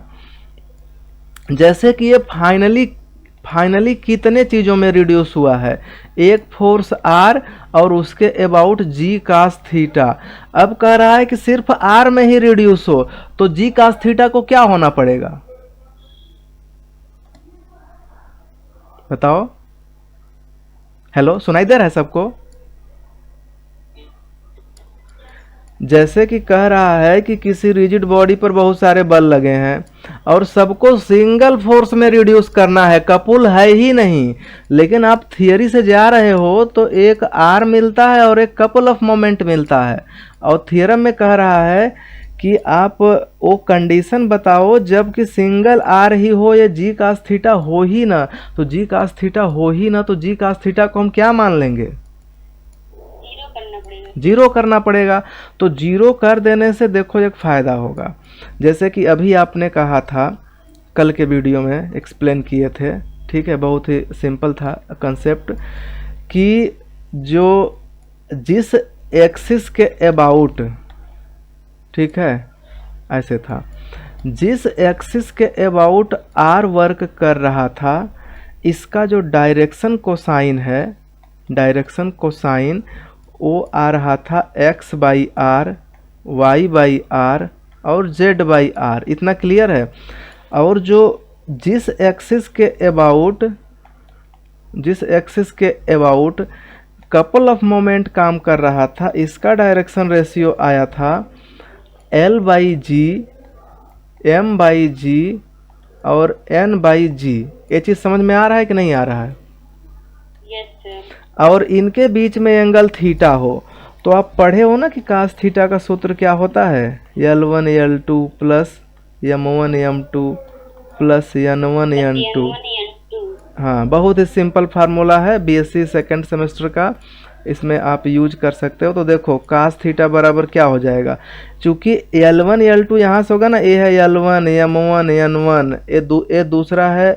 जैसे कि ये फाइनली कितने चीज़ों में रिड्यूस हुआ है? एक फोर्स आर और उसके अबाउट जी कास थीटा। अब कह रहा है कि सिर्फ आर में ही रिड्यूस हो, तो जी कास थीटा को क्या होना पड़ेगा? बताओ, हेलो, सुनाई दे रहा है सबको? जैसे कि कह रहा है कि किसी रिजिड बॉडी पर बहुत सारे बल लगे हैं और सबको सिंगल फोर्स में रिड्यूस करना है, कपुल है ही नहीं, लेकिन आप थियरी से जा रहे हो तो एक आर मिलता है और एक कपल ऑफ मोमेंट मिलता है। और थियरम में कह रहा है कि आप वो कंडीशन बताओ जब कि सिंगल आर ही हो या जी कास थीटा हो ही ना, तो जी कास थीटा हो ही ना, तो जी कास थीटा को हम क्या मान लेंगे? करना पड़ेगा। जीरो करना पड़ेगा। तो जीरो कर देने से देखो एक फ़ायदा होगा, जैसे कि अभी आपने कहा था, कल के वीडियो में एक्सप्लेन किए थे, ठीक है, बहुत ही सिंपल था कंसेप्ट, कि जो जिस एक्सिस के अबाउट, ठीक है, ऐसे था, जिस एक्सिस के अबाउट आर वर्क कर रहा था, इसका जो डायरेक्शन कोसाइन है, डायरेक्शन कोसाइन वो आ रहा था X by R, Y by R और जेड बाई आर। इतना क्लियर है। और जो जिस एक्सिस के अबाउट कपल ऑफ मोमेंट काम कर रहा था, इसका डायरेक्शन रेशियो आया था L by G, M by G और N बाई जी। ये चीज़ समझ में आ रहा है कि नहीं आ रहा है? Yes sir. और इनके बीच में एंगल थीटा हो, तो आप पढ़े हो ना कि कास थीटा का सूत्र क्या होता है, L1 L2 plus M1 M2 plus N1 N2। हाँ, बहुत ही सिंपल फार्मूला है, बीएससी सेकंड सेमेस्टर का, इसमें आप यूज कर सकते हो। तो देखो कास थीटा बराबर क्या हो जाएगा, चूंकि L1 L2 यहाँ से होगा ना, ये है L1 M1 N1, ये दूसरा है,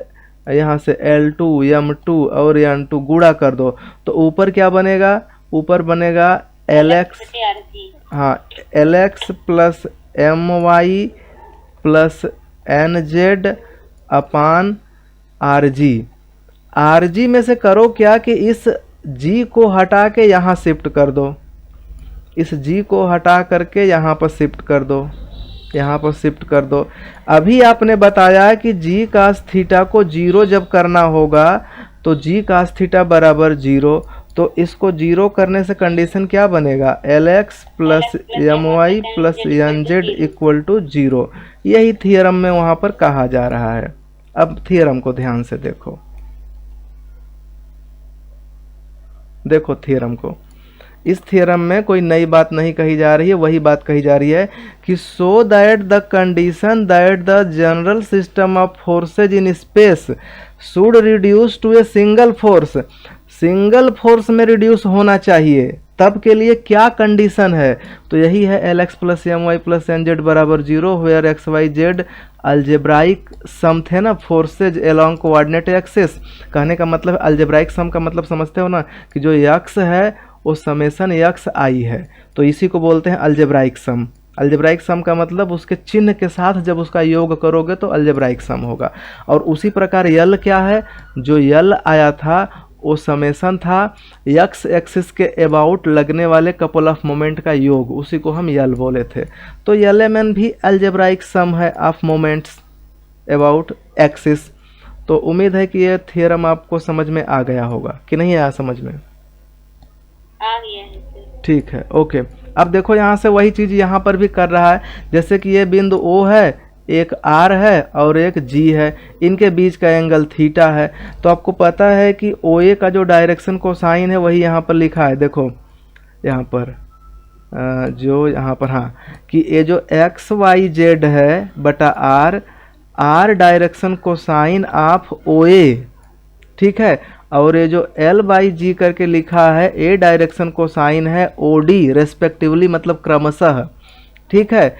यहाँ से L2 M2 और N2 गुणा कर दो, तो ऊपर क्या बनेगा, ऊपर बनेगा LX, हाँ, LX plus MY plus NZ upon RG। RG में से करो क्या कि इस G को हटा के यहाँ शिफ्ट कर दो, इस G को हटा करके यहाँ पर शिफ्ट कर दो, यहाँ पर शिफ्ट कर दो। अभी आपने बताया कि G कास थीटा को जीरो जब करना होगा तो G कास थीटा बराबर जीरो, तो इसको जीरो करने से कंडीशन क्या बनेगा, LX plus MY plus NZ equal to zero. यही थियरम में वहाँ पर कहा जा रहा है। अब थियरम को ध्यान से देखो, देखो थियरम को। इस थियरम में कोई नई बात नहीं कही जा रही है, वही बात कही जा रही है कि so that the condition that the general system of forces in space should reduce to a single force, single force में रिड्यूस होना चाहिए, तब के लिए क्या कंडीशन है, तो यही है LX plus MY plus NZ बराबर जीरो, वेयर XYZ अल्जेब्राइक सम थे ना, फोर्सेज एलोंग कोऑर्डिनेट एक्सिस। कहने का मतलब अल्जेब्राइक सम का मतलब समझते हो ना, कि जो यक्स है वो समेसन यक्स आई है, तो इसी को बोलते हैं अल्जेब्राइक सम। अल्जेब्राइक सम का मतलब उसके चिन्ह के साथ जब उसका योग करोगे तो अल्जेब्राइक सम होगा। और उसी प्रकार यल क्या है, जो यल आया था वो समेसन था यक्स एक्सिस के अबाउट लगने वाले कपल ऑफ मोमेंट का योग, उसी को हम यल बोले थे। तो LMN भी अल्जेब्राइक सम है ऑफ मोमेंट्स अबाउट एक्सिस। तो उम्मीद है कि ये थियरम आपको समझ में आ गया होगा कि नहीं आया समझ में? आ गया है सर। ठीक है, ओके। अब देखो यहाँ से वही चीज़ यहाँ पर भी कर रहा है, जैसे कि ये बिंदु O है, एक R है और एक G है, इनके बीच का एंगल थीटा है। तो आपको पता है कि OA का जो डायरेक्शन कोसाइन है वही यहाँ पर लिखा है, देखो यहाँ पर जो यहाँ पर, हाँ, कि ये जो XYZ है बटा R direction cosine of OA, ठीक है, और ये जो L बाई G करके लिखा है A डायरेक्शन कोसाइन है OD रेस्पेक्टिवली, मतलब क्रमशः, ठीक है,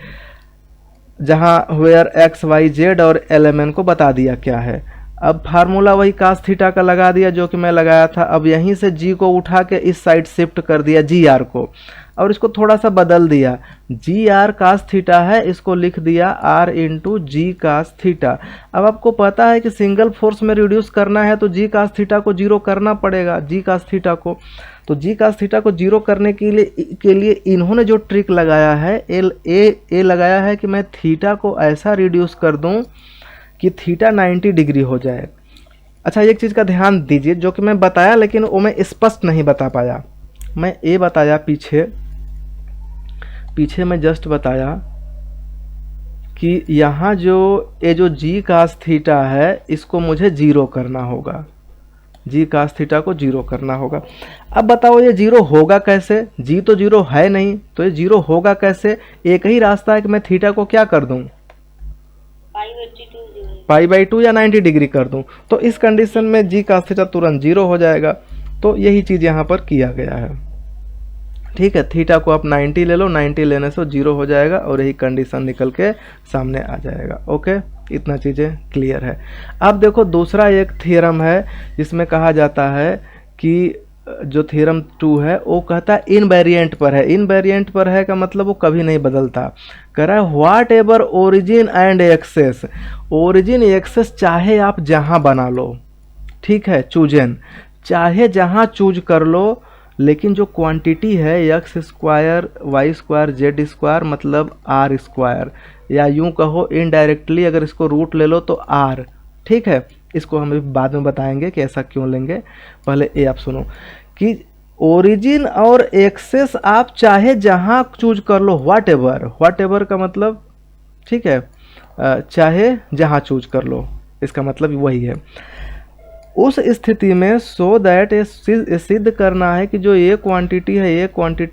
जहाँ वेयर XYZ और LMN को बता दिया क्या है। अब फार्मूला वही कास थीटा का लगा दिया जो कि मैं लगाया था। अब यहीं से G को उठा के इस साइड शिफ्ट कर दिया GR को, और इसको थोड़ा सा बदल दिया, GR कास थीटा है, इसको लिख दिया R into G cos theta. अब आपको पता है कि सिंगल फोर्स में रिड्यूस करना है तो G कास थीटा को जीरो करना पड़ेगा, G कास थीटा को। तो G कास थीटा को जीरो करने के लिए इन्होंने जो ट्रिक लगाया है, ए लगाया है कि मैं थीटा को ऐसा रिड्यूस कर दूं कि थीटा 90 डिग्री हो जाए। अच्छा, एक चीज़ का ध्यान दीजिए, जो कि मैं बताया लेकिन वो मैं स्पष्ट नहीं बता पाया। मैं ये बताया पीछे मैं जस्ट बताया कि यहाँ ये जो G कास थीटा है इसको मुझे जीरो करना होगा, G कास थीटा को जीरो करना होगा। अब बताओ ये जीरो होगा कैसे, G तो जीरो है नहीं, तो ये जीरो होगा कैसे? एक ही रास्ता है कि मैं थीटा को क्या कर दूं, पाई बाई 2 या 90 डिग्री कर दूं, तो इस कंडीशन में G कास थीटा तुरंत जीरो हो जाएगा। तो यही चीज़ यहाँ पर किया गया है। ठीक है, थीटा को आप 90 ले लो, 90 लेने से 0 हो जाएगा और यही कंडीशन निकल के सामने आ जाएगा। ओके, इतना चीज़ें क्लियर है। अब देखो दूसरा एक थ्योरम है जिसमें कहा जाता है कि जो थ्योरम 2 है वो कहता है इनवेरिएंट पर है। इनवेरिएंट पर है का मतलब वो कभी नहीं बदलता। कह रहा है whatever origin and axes, origin axes चाहे आप जहाँ बना लो, ठीक है, चूजन चाहे जहाँ चूज कर लो, लेकिन जो क्वांटिटी है X square Y square Z square मतलब आर स्क्वायर, या यूं कहो इनडायरेक्टली अगर इसको रूट ले लो तो आर, ठीक है। इसको हम बाद में बताएंगे कि ऐसा क्यों लेंगे, पहले ये आप सुनो कि ओरिजिन और एक्सेस आप चाहे जहाँ चूज कर लो, व्हाट एवर का मतलब, ठीक है, चाहे जहाँ चूज कर लो, इसका मतलब वही है। उस स्थिति में सो दैट ये सिद्ध करना है कि जो ये क्वांटिटी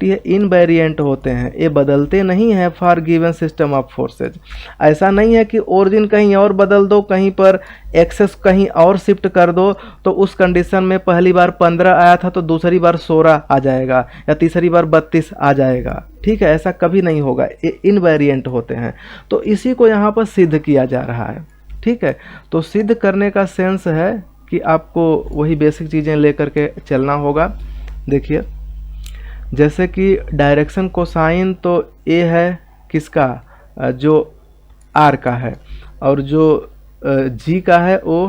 है इनवेरिएंट होते हैं, ये बदलते नहीं हैं for given system of forces. ऐसा नहीं है कि ओरिजिन कहीं और बदल दो, कहीं पर एक्सेस कहीं और शिफ्ट कर दो, तो उस कंडीशन में पहली बार 15 आया था तो दूसरी बार 16 आ जाएगा या तीसरी बार 32 आ जाएगा, ठीक है, ऐसा कभी नहीं होगा, ये इनवेरिएंट होते हैं। तो इसी को यहाँ पर सिद्ध किया जा रहा है, ठीक है। तो सिद्ध करने का सेंस है कि आपको वही बेसिक चीज़ें लेकर के चलना होगा। देखिए जैसे कि डायरेक्शन कोसाइन तो ए है किसका, जो आर का है, और जो जी का है वो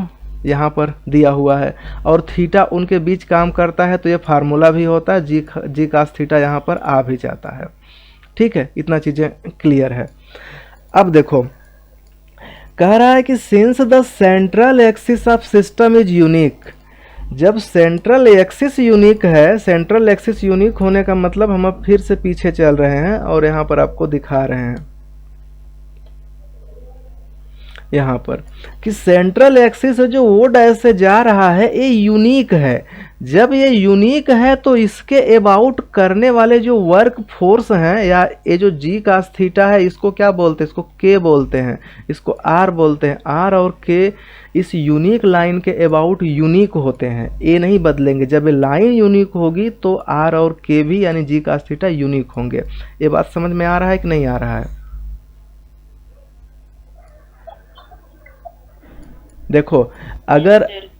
यहाँ पर दिया हुआ है, और थीटा उनके बीच काम करता है, तो ये फार्मूला भी होता है, जी कास थीटा यहाँ पर आ भी जाता है, ठीक है। इतना चीज़ें क्लियर है। अब देखो कह रहा है कि since the central axis of system is unique, जब सेंट्रल एक्सिस यूनिक है, सेंट्रल एक्सिस यूनिक होने का मतलब हम अब फिर से पीछे चल रहे हैं और यहाँ पर आपको दिखा रहे हैं, यहाँ पर कि सेंट्रल एक्सिस जो वो डैश से जा रहा है ये यूनिक है। जब ये यूनिक है तो इसके अबाउट करने वाले जो वर्क फोर्स हैं, या ये जो जी कास थीटा है, इसको क्या बोलते हैं, इसको के बोलते हैं, इसको आर बोलते हैं। आर और के इस यूनिक लाइन के अबाउट यूनिक होते हैं, ये नहीं बदलेंगे। जब ये लाइन यूनिक होगी तो आर और के भी यानी जी कास थीटा यूनिक होंगे। ये बात समझ में आ रहा है कि नहीं आ रहा है? देखो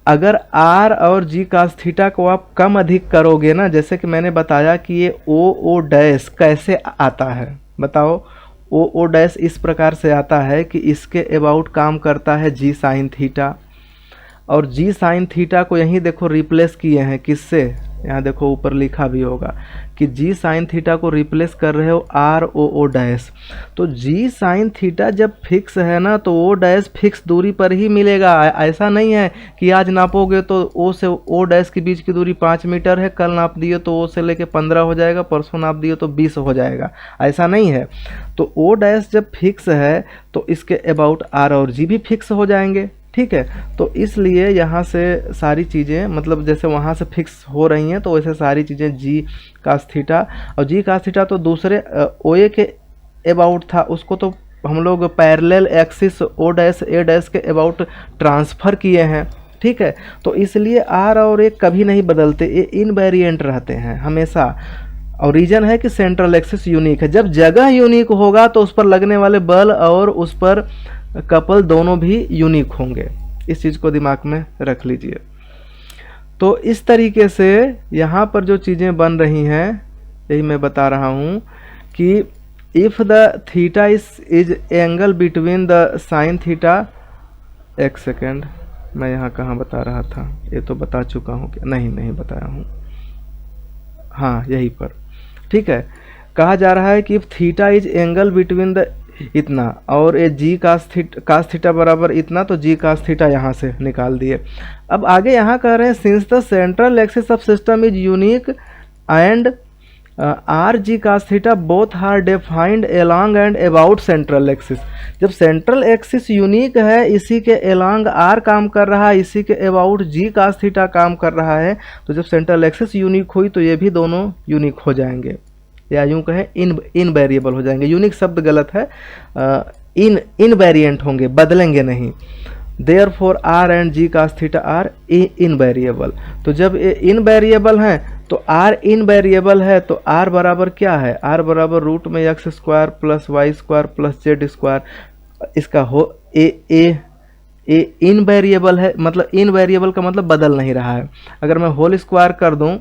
अगर आर और जी कास थीटा को आप कम अधिक करोगे ना, जैसे कि मैंने बताया कि ये ओ डैश कैसे आता है, बताओ। ओ डैश इस प्रकार से आता है कि इसके अबाउट काम करता है जी साइन थीटा, और जी साइन थीटा को यहीं देखो रिप्लेस किए हैं किससे, यहाँ देखो ऊपर लिखा भी होगा कि जी साइन थीटा को रिप्लेस कर रहे हो आर ओ डैश। तो जी साइन थीटा जब फिक्स है ना तो ओ डैश फिक्स दूरी पर ही मिलेगा। ऐसा नहीं है कि आज नापोगे तो ओ से ओ डैश के बीच की दूरी 5 मीटर है, कल नाप दिए तो ओ से लेके 15 हो जाएगा, परसों नाप दिए तो 20 हो जाएगा, ऐसा नहीं है। तो ओ डैश जब फिक्स है तो इसके अबाउट आर और जी भी फिक्स हो जाएंगे, ठीक है। तो इसलिए यहाँ से सारी चीज़ें मतलब जैसे वहाँ से फिक्स हो रही हैं तो वैसे सारी चीज़ें जी कास थीटा, और जी कास थीटा तो दूसरे ओ ए के अबाउट था, उसको तो हम लोग parallel axis O dash A dash के अबाउट ट्रांसफ़र किए हैं, ठीक है। तो इसलिए आर और ए कभी नहीं बदलते, ये इनवेरिएंट रहते हैं हमेशा। और रीजन है कि सेंट्रल एक्सिस यूनिक है। जब जगह यूनिक होगा तो उस पर लगने वाले बल और उस पर कपल दोनों भी यूनिक होंगे, इस चीज़ को दिमाग में रख लीजिए। तो इस तरीके से यहाँ पर जो चीज़ें बन रही हैं यही मैं बता रहा हूँ कि if the theta is angle between the sine theta, एक सेकेंड मैं यहाँ कहाँ बता रहा था, ये तो बता चुका हूँ कि नहीं बताया हूँ, हाँ यहीं पर, ठीक है। कहा जा रहा है कि if theta is angle between the इतना और ये जी कास थीटा बराबर इतना, तो जी कास थीटा यहाँ से निकाल दिए। अब आगे यहाँ कह रहे हैं since the central axis of system is unique and R G cos theta both are defined along and about central axis. जब सेंट्रल एक्सिस यूनिक है, इसी के एलॉन्ग आर काम कर रहा है, इसी के अबाउट जी कास थीटा काम कर रहा है, तो जब सेंट्रल एक्सिस यूनिक हुई तो ये भी दोनों यूनिक हो जाएंगे, या यूँ कहें इनवेरिएबल हो जाएंगे। यूनिक शब्द गलत है, इनवेरिएंट होंगे, बदलेंगे नहीं। Therefore R and G cos theta are invariable. तो जब ये इनवेरिएबल हैं तो r इन वेरिएबल है, तो r बराबर क्या है, r बराबर रूट में X square plus Y square plus Z square. इसका हो ए इन वेरिएबल है, मतलब इन वेरिएबल का मतलब बदल नहीं रहा है। अगर मैं होल स्क्वायर कर दूं,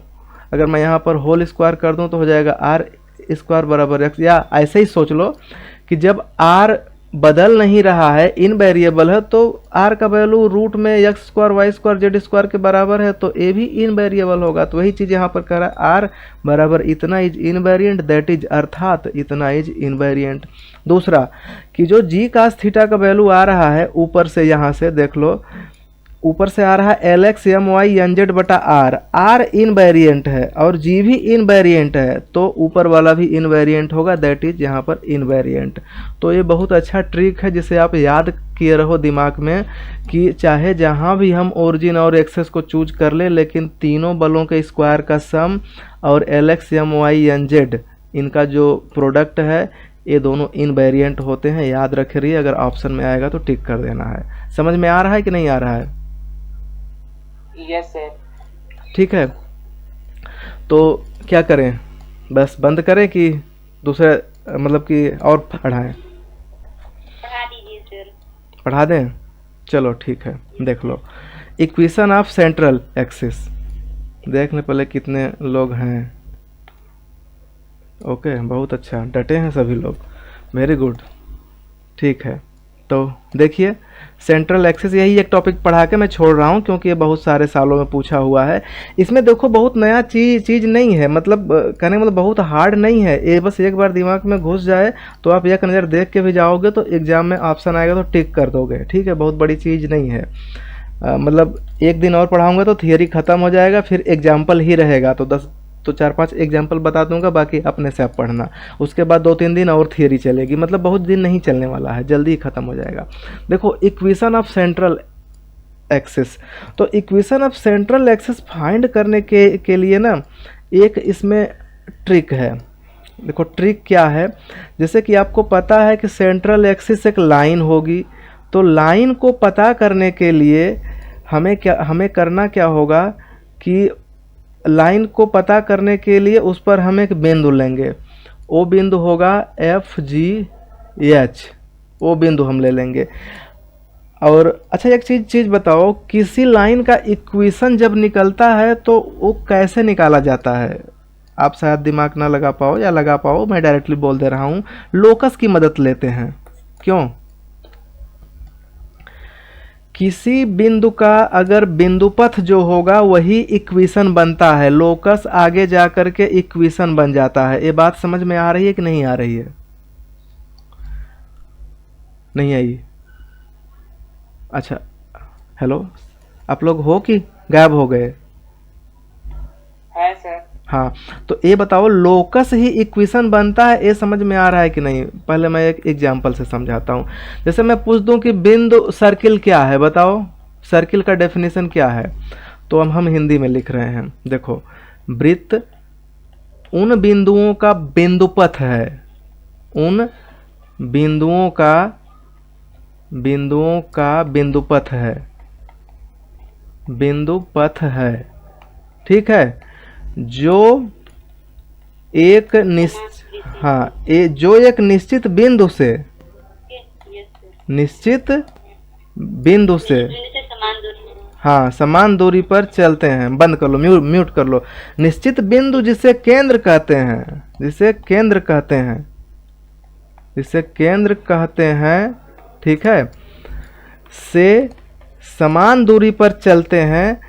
अगर मैं यहाँ पर होल स्क्वायर कर दूं तो हो जाएगा आर स्क्वायर बराबर एक्स। या ऐसे ही सोच लो कि जब आर बदल नहीं रहा है, इन वेरिएबल है, तो आर का वैल्यू रूट में X square Y square Z square के बराबर है, तो ए भी इन वेरिएबल होगा। तो वही चीज़ यहाँ पर कह रहा है, आर बराबर इतना इज इनवेरिएंट, दैट इज अर्थात इतना इज इनवेरिएंट। दूसरा कि जो जी कास थीटा का वैल्यू आ रहा है ऊपर से, यहाँ से देख लो, ऊपर से आ रहा है L X M Y N Z बटा आर इनवेरिएंट है और जी भी इनवेरिएंट है, तो ऊपर वाला भी इनवेरिएंट होगा, दैट इज यहाँ पर इनवेरिएंट। तो ये बहुत अच्छा ट्रिक है जिसे आप याद किए रहो दिमाग में कि चाहे जहाँ भी हम ओरिजिन और एक्सेस को चूज कर ले, लेकिन तीनों बलों के स्क्वायर का सम और L X M Y N Z इनका जो प्रोडक्ट है, ये दोनों इनवेरिएंट होते हैं। याद रख रही है, अगर ऑप्शन में आएगा तो टिक कर देना है। समझ में आ रहा है कि नहीं आ रहा है? Yes sir. ठीक है, तो क्या करें, बस बंद करें कि दूसरे मतलब कि और पढ़ाएं? पढ़ा दीजिए सर। पढ़ा दें, चलो ठीक है। देख लो इक्वेशन ऑफ सेंट्रल एक्सिस, देख लें पहले कितने लोग हैं। ओके, बहुत अच्छा, डटे हैं सभी लोग, वेरी गुड। ठीक है, तो देखिए सेंट्रल एक्सिस, यही एक टॉपिक पढ़ा के मैं छोड़ रहा हूँ क्योंकि ये बहुत सारे सालों में पूछा हुआ है। इसमें देखो बहुत नया चीज़ नहीं है, मतलब कहने का मतलब बहुत हार्ड नहीं है। ये बस एक बार दिमाग में घुस जाए तो आप एक नज़र देख के भी जाओगे तो एग्जाम में ऑप्शन आएगा तो टिक कर दोगे। ठीक है, बहुत बड़ी चीज़ नहीं है। मतलब एक दिन और पढ़ाऊँगा तो थियरी ख़त्म हो जाएगा, फिर एग्जाम्पल ही रहेगा। तो 4-5 एग्जाम्पल बता दूंगा, बाकी अपने से आप पढ़ना। उसके बाद 2-3 दिन और थियरी चलेगी, मतलब बहुत दिन नहीं चलने वाला है, जल्दी ही ख़त्म हो जाएगा। देखो इक्वेशन ऑफ सेंट्रल एक्सिस, तो equation of central axis find करने के लिए ना एक इसमें ट्रिक है। देखो ट्रिक क्या है, जैसे कि आपको पता है कि सेंट्रल एक्सिस एक लाइन होगी, तो लाइन को पता करने के लिए हमें करना क्या होगा कि लाइन को पता करने के लिए उस पर हम एक बिंदु लेंगे। वो बिंदु होगा एफ जी एच, वो बिंदु हम ले लेंगे। और अच्छा एक चीज़ बताओ, किसी लाइन का इक्वेशन जब निकलता है तो वो कैसे निकाला जाता है? आप शायद दिमाग ना लगा पाओ या लगा पाओ, मैं डायरेक्टली बोल दे रहा हूँ, लोकस की मदद लेते हैं। क्यों? किसी बिंदु का अगर बिंदुपथ जो होगा वही इक्वेशन बनता है, लोकस आगे जा कर के इक्वेशन बन जाता है। ये बात समझ में आ रही है कि नहीं आ रही है? नहीं आई? अच्छा, हेलो, आप लोग हो कि गायब हो गए? है सर। हाँ, तो ये बताओ लोकस ही इक्वेशन बनता है, ये समझ में आ रहा है कि नहीं? पहले मैं एक एग्जांपल से समझाता हूँ। जैसे मैं पूछ दूं कि बिंदु सर्किल क्या है, बताओ सर्किल का डेफिनेशन क्या है, तो हम हिंदी में लिख रहे हैं। देखो, वृत्त उन बिंदुओं का बिंदुपथ है, उन बिंदुओं का बिंदुपथ है, बिंदुपथ है। ठीक है, जो एक निश्चित बिंदु से हाँ समान दूरी पर चलते हैं। बंद कर लो, म्यूट कर लो। निश्चित बिंदु जिसे केंद्र कहते हैं, ठीक है, से समान दूरी पर चलते हैं,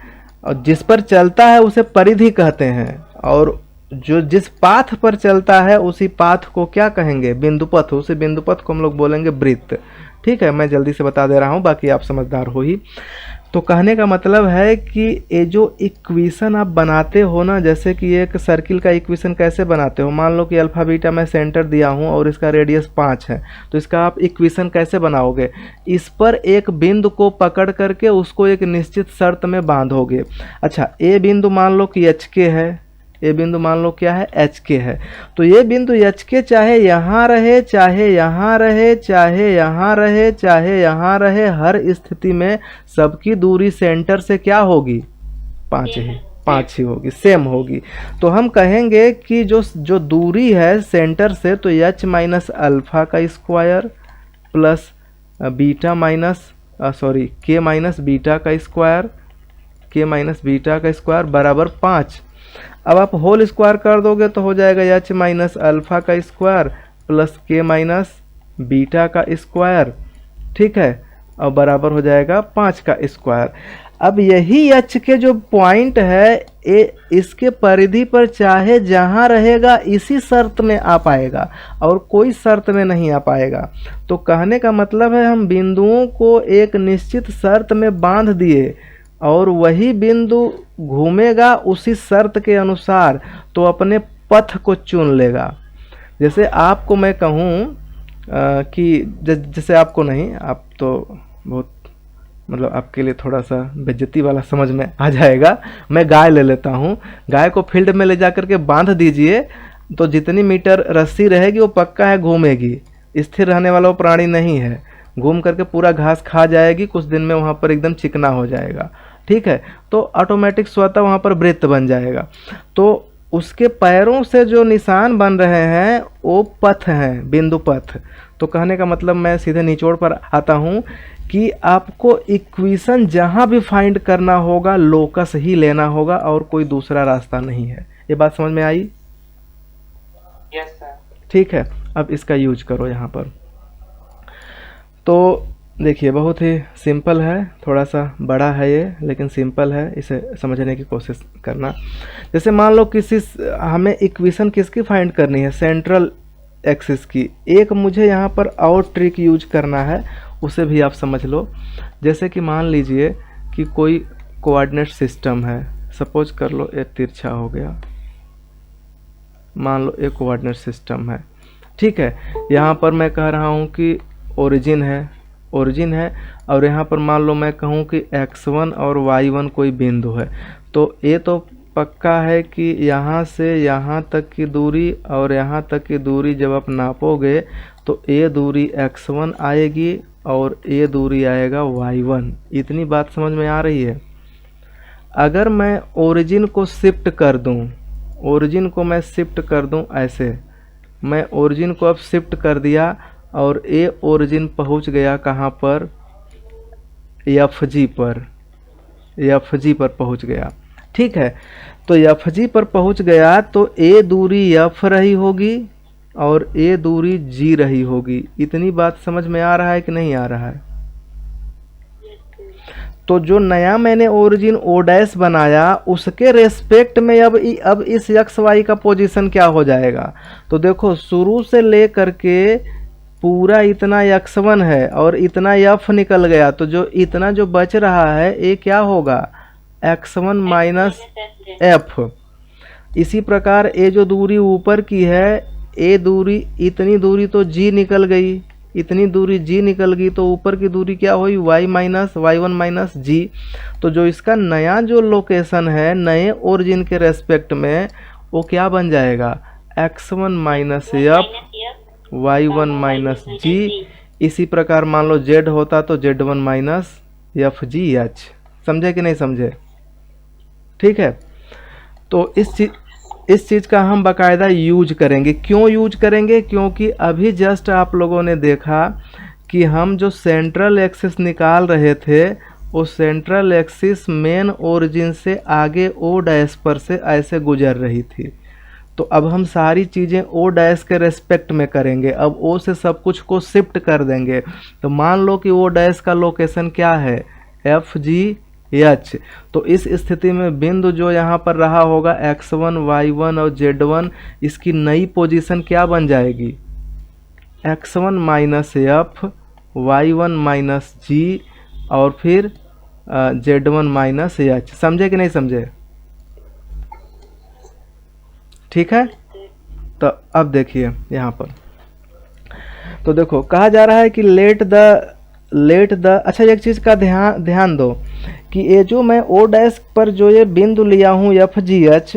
और जिस पर चलता है उसे परिधि कहते हैं, और जो जिस पाथ पर चलता है उसी पाथ को क्या कहेंगे? बिंदुपथ। उसी बिंदुपथ को हम लोग बोलेंगे वृत्त। ठीक है, मैं जल्दी से बता दे रहा हूँ, बाकी आप समझदार हो ही। तो कहने का मतलब है कि ये जो इक्वेशन आप बनाते हो ना, जैसे कि एक सर्किल का इक्वेशन कैसे बनाते हो, मान लो कि अल्फा बीटा मैं सेंटर दिया हूँ और इसका रेडियस 5 है, तो इसका आप इक्वेशन कैसे बनाओगे? इस पर एक बिंदु को पकड़ करके उसको एक निश्चित शर्त में बांधोगे। अच्छा, ये बिंदु मान लो कि एच के है, ये बिंदु मान लो क्या है? एच के है। तो ये बिंदु एच के चाहे यहाँ रहे, चाहे यहाँ रहे, चाहे यहाँ रहे, चाहे यहाँ रहे, हर स्थिति में सबकी दूरी सेंटर से क्या होगी? 5 ही होगी, सेम होगी। तो हम कहेंगे कि जो दूरी है सेंटर से, तो h माइनस अल्फ़ा का स्क्वायर प्लस बीटा माइनस के माइनस बीटा का स्क्वायर, बराबर 5। अब आप होल स्क्वायर कर दोगे तो हो जाएगा h माइनस अल्फ़ा का स्क्वायर प्लस के माइनस बीटा का स्क्वायर, ठीक है, और बराबर हो जाएगा 5 का स्क्वायर। अब यही h के जो पॉइंट है इसके परिधि पर चाहे जहाँ रहेगा इसी शर्त में आ पाएगा और कोई शर्त में नहीं आ पाएगा। तो कहने का मतलब है हम बिंदुओं को एक निश्चित शर्त में बांध दिए और वही बिंदु घूमेगा उसी शर्त के अनुसार, तो अपने पथ को चुन लेगा। जैसे आपको मैं कहूँ कि जैसे आपको नहीं, आप तो बहुत मतलब आपके लिए थोड़ा सा बेइज्जती वाला समझ में आ जाएगा। मैं गाय ले लेता हूँ, गाय को फील्ड में ले जा कर के बांध दीजिए तो जितनी मीटर रस्सी रहेगी वो पक्का है घूमेगी, स्थिर रहने वाला वो प्राणी नहीं है, घूम करके पूरा घास खा जाएगी, कुछ दिन में वहाँ पर एकदम चिकना हो जाएगा, ठीक है। तो ऑटोमेटिक स्वतः वहाँ पर वृत्त बन जाएगा। तो उसके पैरों से जो निशान बन रहे हैं वो पथ हैं, बिंदु पथ। तो कहने का मतलब मैं सीधे निचोड़ पर आता हूँ कि आपको इक्वेशन जहाँ भी फाइंड करना होगा लोकस ही लेना होगा और कोई दूसरा रास्ता नहीं है। ये बात समझ में आई? Yes sir. ठीक है, अब इसका यूज करो यहाँ पर। तो देखिए बहुत ही सिंपल है, थोड़ा सा बड़ा है ये लेकिन सिंपल है, इसे समझने की कोशिश करना। जैसे मान लो हमें इक्वेशन किसकी फाइंड करनी है, सेंट्रल एक्सिस की। एक मुझे यहाँ पर और ट्रिक यूज करना है, उसे भी आप समझ लो। जैसे कि मान लीजिए कि कोई कोऑर्डिनेट सिस्टम है, सपोज कर लो एक तिरछा हो गया, मान लो एक कोऑर्डिनेट सिस्टम है, ठीक है। यहाँ पर मैं कह रहा हूँ कि ओरिजिन है और यहाँ पर मान लो मैं कहूँ कि x1 और y1 कोई बिंदु है। तो ये तो पक्का है कि यहाँ से यहाँ तक की दूरी और यहाँ तक की दूरी जब आप नापोगे तो ये दूरी x1 आएगी और ये दूरी आएगा y1। इतनी बात समझ में आ रही है? अगर मैं ओरिजिन को शिफ्ट कर दूँ, ऐसे मैं ओरिजिन को अब शिफ्ट कर दिया और ये ओरिजिन पहुंच गया कहाँ पर, एफ जी पर पहुंच गया, ठीक है। तो एफ जी पर पहुंच गया तो ए दूरी एफ रही होगी और ए दूरी जी रही होगी। इतनी बात समझ में आ रहा है कि नहीं आ रहा है? तो जो नया मैंने ओरिजिन ओ डैश बनाया उसके रेस्पेक्ट में अब इस एक्स वाई का पोजीशन क्या हो जाएगा। तो देखो शुरू से ले करके पूरा इतना x1 है और इतना f निकल गया, तो जो इतना जो बच रहा है ये क्या होगा, x1 माइनस f। इसी प्रकार ये जो दूरी ऊपर की है, ये दूरी, इतनी दूरी तो g निकल गई, इतनी दूरी g निकल गई, तो ऊपर की दूरी क्या हुई, y1 माइनस g। तो जो इसका नया जो लोकेशन है नए ओरिजिन के रेस्पेक्ट में, वो क्या बन जाएगा, x1 minus f y1 minus जी। इसी प्रकार मान लो z होता तो z1 minus F G H. समझे कि नहीं समझे? ठीक है। तो इस चीज़ का हम बाकायदा यूज करेंगे। क्यों यूज करेंगे? क्योंकि अभी जस्ट आप लोगों ने देखा कि हम जो सेंट्रल एक्सिस निकाल रहे थे वो सेंट्रल एक्सिस मेन ओरिजिन से आगे ओ डैश पर से ऐसे गुजर रही थी। तो अब हम सारी चीज़ें ओ डैश के रेस्पेक्ट में करेंगे। अब ओ से सब कुछ को शिफ्ट कर देंगे। तो मान लो कि ओ डैश का लोकेशन क्या है, एफ जी एच। तो इस स्थिति में बिंदु जो यहाँ पर रहा होगा x1, y1 और z1, इसकी नई पोजीशन क्या बन जाएगी, x1 minus F, y1 minus G और फिर z1 माइनस एच। समझे कि नहीं समझे? ठीक है। तो अब देखिए यहाँ पर, तो देखो कहा जा रहा है कि लेट द अच्छा एक चीज़ का ध्यान दो कि ये जो मैं ओ डैश पर जो ये बिंदु लिया हूँ एफ जी एच,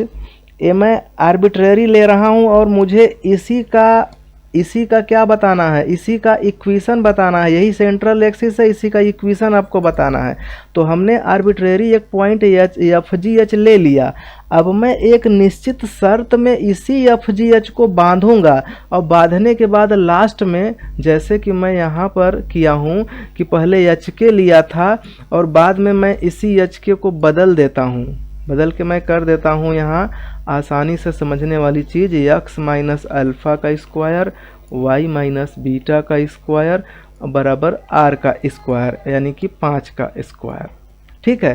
ये मैं आर्बिट्रेरी ले रहा हूँ और मुझे इसी का इसी का क्या बताना है, इसी का इक्वेशन बताना है, यही सेंट्रल एक्सिस है, इसी का इक्वेशन आपको बताना है। तो हमने आर्बिट्रेरी एक point H F G H ले लिया। अब मैं एक निश्चित शर्त में इसी एफ जी एच को बांधूंगा और बांधने के बाद लास्ट में, जैसे कि मैं यहाँ पर किया हूँ कि पहले एच के लिया था और बाद में मैं इसी एच के को बदल देता हूँ, बदल के मैं कर देता हूँ यहाँ आसानी से समझने वाली चीज़, x माइनस अल्फ़ा का स्क्वायर y माइनस बीटा का स्क्वायर बराबर r का स्क्वायर, यानी कि 5 का स्क्वायर। ठीक है,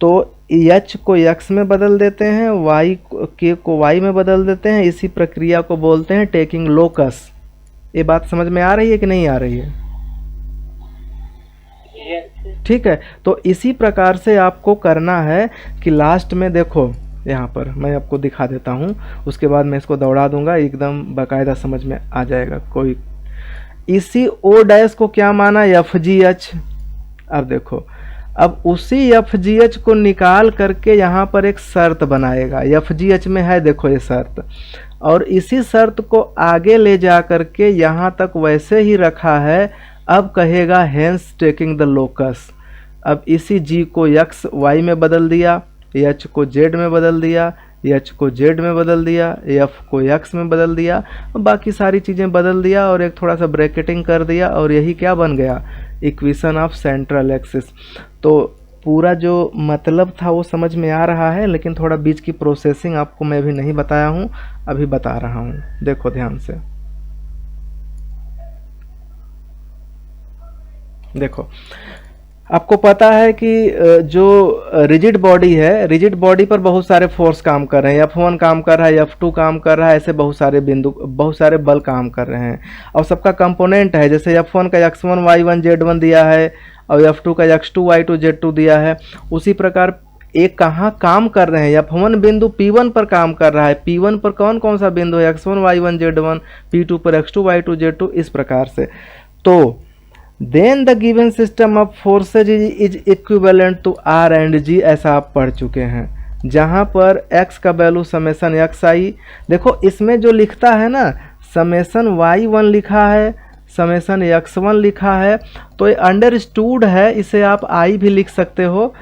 तो h को x में बदल देते हैं, y को y में बदल देते हैं। इसी प्रक्रिया को बोलते हैं टेकिंग लोकस। ये बात समझ में आ रही है कि नहीं आ रही है? ठीक है, तो इसी प्रकार से आपको करना है कि लास्ट में देखो, यहाँ पर मैं आपको दिखा देता हूँ, उसके बाद मैं इसको दौड़ा दूंगा, एकदम बाकायदा समझ में आ जाएगा। कोई इसी ओ डैश को क्या माना, एफ जी एच। अब देखो, अब उसी एफ जी एच को निकाल करके यहाँ पर एक शर्त बनाएगा, एफ जी एच में है देखो ये शर्त, और इसी शर्त को आगे ले जा करके यहाँ तक वैसे ही रखा है। अब कहेगा हेंस टेकिंग द लोकस। अब इसी g को x y में बदल दिया, h को z में बदल दिया, h को z में बदल दिया, f को x में बदल दिया, बाकी सारी चीज़ें बदल दिया और एक थोड़ा सा ब्रैकेटिंग कर दिया, और यही क्या बन गया, इक्वेशन ऑफ सेंट्रल एक्सिस। तो पूरा जो मतलब था वो समझ में आ रहा है, लेकिन थोड़ा बीच की प्रोसेसिंग आपको मैं भी नहीं बताया हूँ, अभी बता रहा हूँ, देखो ध्यान से। देखो, आपको पता है कि जो रिजिड बॉडी है, रिजिड बॉडी पर बहुत सारे फोर्स काम कर रहे हैं, F1 काम कर रहा है, F2 काम कर रहा है, ऐसे बहुत सारे बिंदु, बहुत सारे बल काम कर रहे हैं, और सबका कंपोनेंट है। जैसे F1 का x1 y1 z1 दिया है और F2 का x2 y2 z2 दिया है। उसी प्रकार एक कहाँ काम कर रहे हैं, F1 बिंदु P1 पर काम कर रहा है, P1 पर कौन कौन सा बिंदु है, x1 y1 z1, P2 पर x2 y2 z2, इस प्रकार से। तो then the given system of forces is equivalent to R and G, ऐसा आप पढ़ चुके हैं, जहाँ पर x का वैल्यू समेसन एक्स आई, देखो इसमें जो लिखता है ना, समेसन y1 लिखा है, समेसन x1 लिखा है, तो ये अंडरस्टूड है, इसे आप i भी लिख सकते हो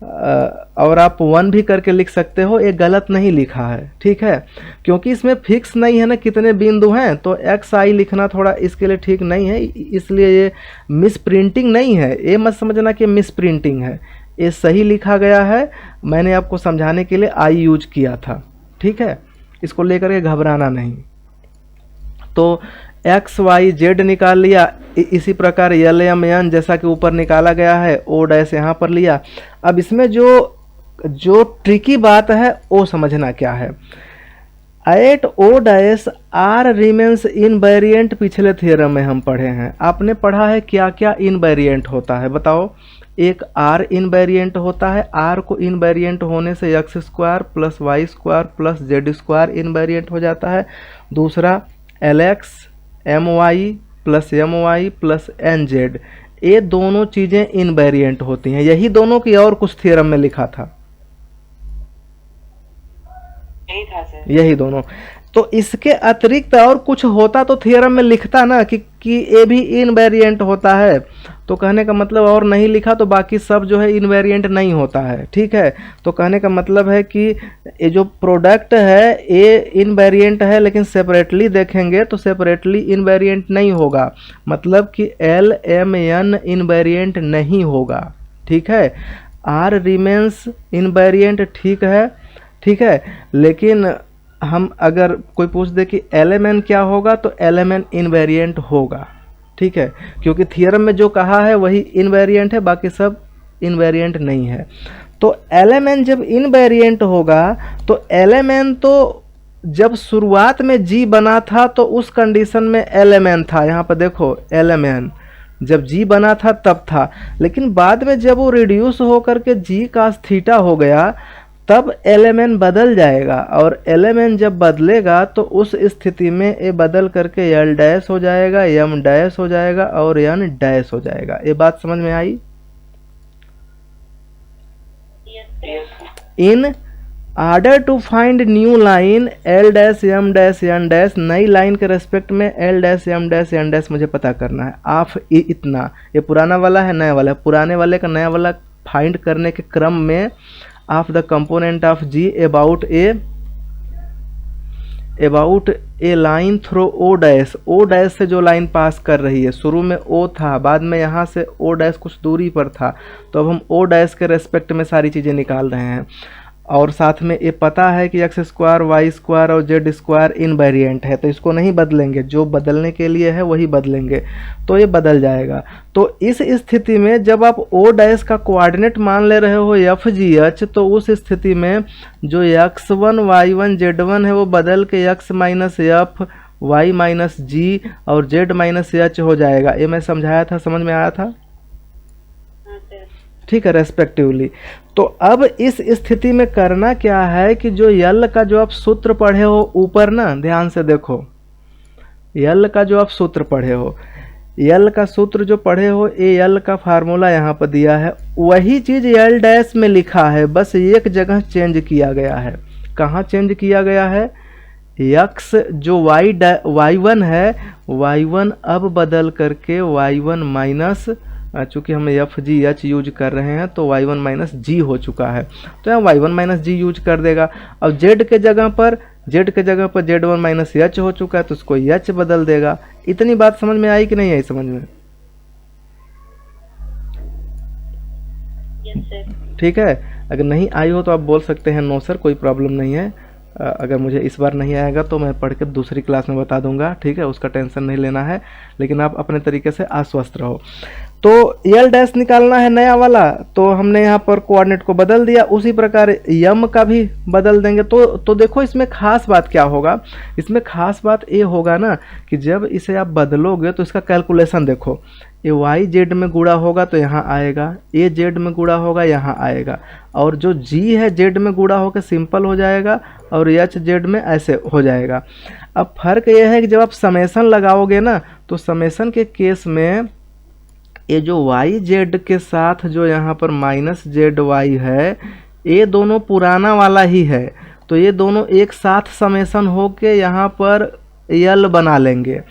और आप 1 भी करके लिख सकते हो, ये गलत नहीं लिखा है। ठीक है, क्योंकि इसमें फिक्स नहीं है ना कितने बिंदु हैं, तो एक्स आई लिखना थोड़ा इसके लिए ठीक नहीं है, इसलिए ये मिस प्रिंटिंग नहीं है, ये मत समझना कि मिस प्रिंटिंग है, ये सही लिखा गया है। मैंने आपको समझाने के लिए आई यूज किया था। ठीक है, इसको लेकर के घबराना नहीं। तो एक्स वाई जेड निकाल लिया, इसी प्रकार एल एम एन जैसा कि ऊपर निकाला गया है, ओ डैश यहाँ पर लिया। अब इसमें जो ट्रिकी बात है वो समझना क्या है। At O dash R remains invariant, पिछले थ्योरम में हम पढ़े हैं, आपने पढ़ा है क्या क्या इनवेरिएंट होता है, बताओ। एक आर इनवेरिएंट होता है, आर को इनवेरिएंट होने से X square plus Y square plus Z square invariant हो जाता है। दूसरा L X M Y plus M Y plus N Z, ये दोनों चीज़ें इनवेरिएंट होती हैं। यही दोनों की और कुछ थ्योरम में लिखा था, यही था सर, यही दोनों। तो इसके अतिरिक्त और कुछ होता तो थ्योरम में लिखता ना कि ये भी इनवेरिएंट होता है, तो कहने का मतलब, और नहीं लिखा तो बाकी सब जो है इनवेरिएंट नहीं होता है। ठीक है, तो कहने का मतलब है कि ये जो प्रोडक्ट है ये इनवेरिएंट है, लेकिन सेपरेटली देखेंगे तो सेपरेटली इनवेरिएंट नहीं होगा, मतलब कि एल एम एन इनवेरिएंट नहीं होगा। ठीक है, आर रिमेन्स इनवेरिएंट, ठीक है, ठीक है, लेकिन हम अगर कोई पूछ दे कि एल क्या होगा, तो एल इनवेरिएंट होगा। ठीक है, क्योंकि थ्योरम में जो कहा है वही इनवेरिएंट है, बाकी सब इनवेरिएंट नहीं है। तो एल जब इनवेरिएंट होगा तो एल तो जब शुरुआत में जी बना था तो उस कंडीशन में एल था, यहाँ पर देखो एल जब जी बना था तब था, लेकिन बाद में जब वो रिड्यूस होकर के जी कास थीटा हो गया तब एल बदल जाएगा, और एल जब बदलेगा तो उस स्थिति में ये बदल करके एल डैश हो जाएगा, एम डैश हो जाएगा और एन डैश हो जाएगा। ये बात समझ में आई। Yes, sir. In order to find new line L dash M dash N dash, नई लाइन के रेस्पेक्ट में L dash M dash N dash मुझे पता करना है। आप इतना, ये पुराना वाला है नया वाला है, पुराने वाले का नया वाला फाइंड करने के क्रम में of the component of G about a line through O dash, O dash से जो लाइन पास कर रही है, शुरू में ओ था, बाद में यहाँ से ओ डैश कुछ दूरी पर था, तो अब हम ओ डैश के रेस्पेक्ट में सारी चीज़ें निकाल रहे हैं। और साथ में ये पता है कि एक्स स्क्वायर वाई स्क्वायर और जेड स्क्वायर इनवेरिएंट है, तो इसको नहीं बदलेंगे, जो बदलने के लिए है वही बदलेंगे, तो ये बदल जाएगा। तो इस स्थिति में जब आप ओ डैश का कोऑर्डिनेट मान ले रहे हो एफ जी एच, तो उस स्थिति में जो x1 y1 z1 है वो बदल के x minus F y minus G और z माइनस एच हो जाएगा। ये मैं समझाया था, समझ में आया था? हाँ सर। ठीक है, रेस्पेक्टिवली। तो अब इस स्थिति में करना क्या है कि जो यल का जो आप सूत्र पढ़े हो ऊपर ना, ध्यान से देखो, यल का जो आप सूत्र पढ़े हो, यल का सूत्र जो पढ़े हो, ये यल का फार्मूला यहाँ पर दिया है, वही चीज़ यल डैश में लिखा है, बस एक जगह चेंज किया गया है। कहाँ चेंज किया गया है? यक्स जो y1 है, y1 अब बदल करके y1 माइनस, चूँकि हम एफ जी एच यूज कर रहे हैं तो y1 माइनस जी हो चुका है, तो यहाँ y1 माइनस जी यूज कर देगा। अब z के जगह पर z1 माइनस एच हो चुका है, तो उसको एच बदल देगा। इतनी बात समझ में आई कि नहीं आई समझ में? Yes sir. ठीक है, अगर नहीं आई हो तो आप बोल सकते हैं नो सर, कोई प्रॉब्लम नहीं है। अगर मुझे इस बार नहीं आएगा तो मैं पढ़ के दूसरी क्लास में बता दूंगा, ठीक है, उसका टेंशन नहीं लेना है, लेकिन आप अपने तरीके से आश्वस्त रहो। तो यल डैश निकालना है नया वाला, तो हमने यहाँ पर कोऑर्डिनेट को बदल दिया, उसी प्रकार यम का भी बदल देंगे। तो देखो इसमें खास बात क्या होगा, इसमें खास बात ये होगा ना कि जब इसे आप बदलोगे तो इसका कैलकुलेशन देखो, ये वाई जेड में गुणा होगा तो यहाँ आएगा, ए जेड में गुणा होगा यहाँ आएगा, और जो जी है जेड में गुणा होकर सिंपल हो जाएगा, और एच जेड में ऐसे हो जाएगा। अब फर्क यह है कि जब आप समेसन लगाओगे ना, तो समेसन के केस में ये जो वाई जेड के साथ जो यहाँ पर माइनस जेड वाई है, ये दोनों पुराना वाला ही है, तो ये दोनों एक साथ समेसन होके यहाँ पर यल बना लेंगे।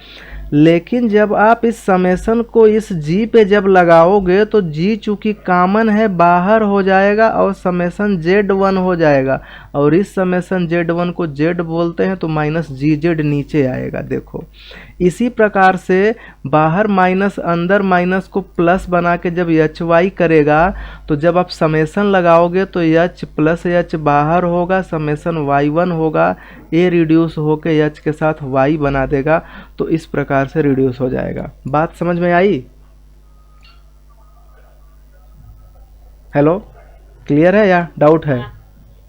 लेकिन जब आप इस समेसन को इस जी पे जब लगाओगे तो जी चूँकि कॉमन है बाहर हो जाएगा और समेसन z1 हो जाएगा, और इस समेसन z1 को z बोलते हैं, तो माइनस जी जेड नीचे आएगा। देखो इसी प्रकार से बाहर माइनस अंदर माइनस को प्लस बना के जब एच वाई करेगा, तो जब आप समेसन लगाओगे तो एच प्लस एच बाहर होगा, समेसन y1 होगा, ए रिड्यूस होके एच के साथ y बना देगा, तो इस प्रकार से रिड्यूस हो जाएगा। बात समझ में आई? हेलो, क्लियर है या डाउट है?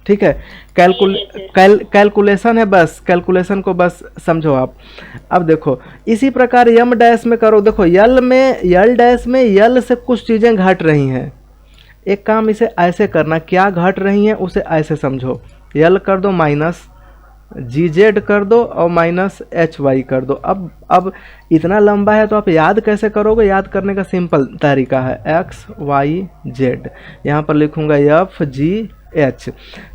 ठीक है, कैलकुलेशन है, बस कैलकुलेशन को बस समझो आप। अब देखो इसी प्रकार यम डैश में करो, देखो यल डैश में यल से कुछ चीज़ें घट रही हैं। एक काम इसे ऐसे करना, क्या घट रही हैं उसे ऐसे समझो, यल कर दो माइनस जी जेड कर दो और माइनस एच वाई कर दो। अब इतना लंबा है तो आप याद कैसे करोगे? याद करने का सिंपल तरीका है, एक्स वाई जेड, यहाँ पर लिखूँगा एफ जी एच।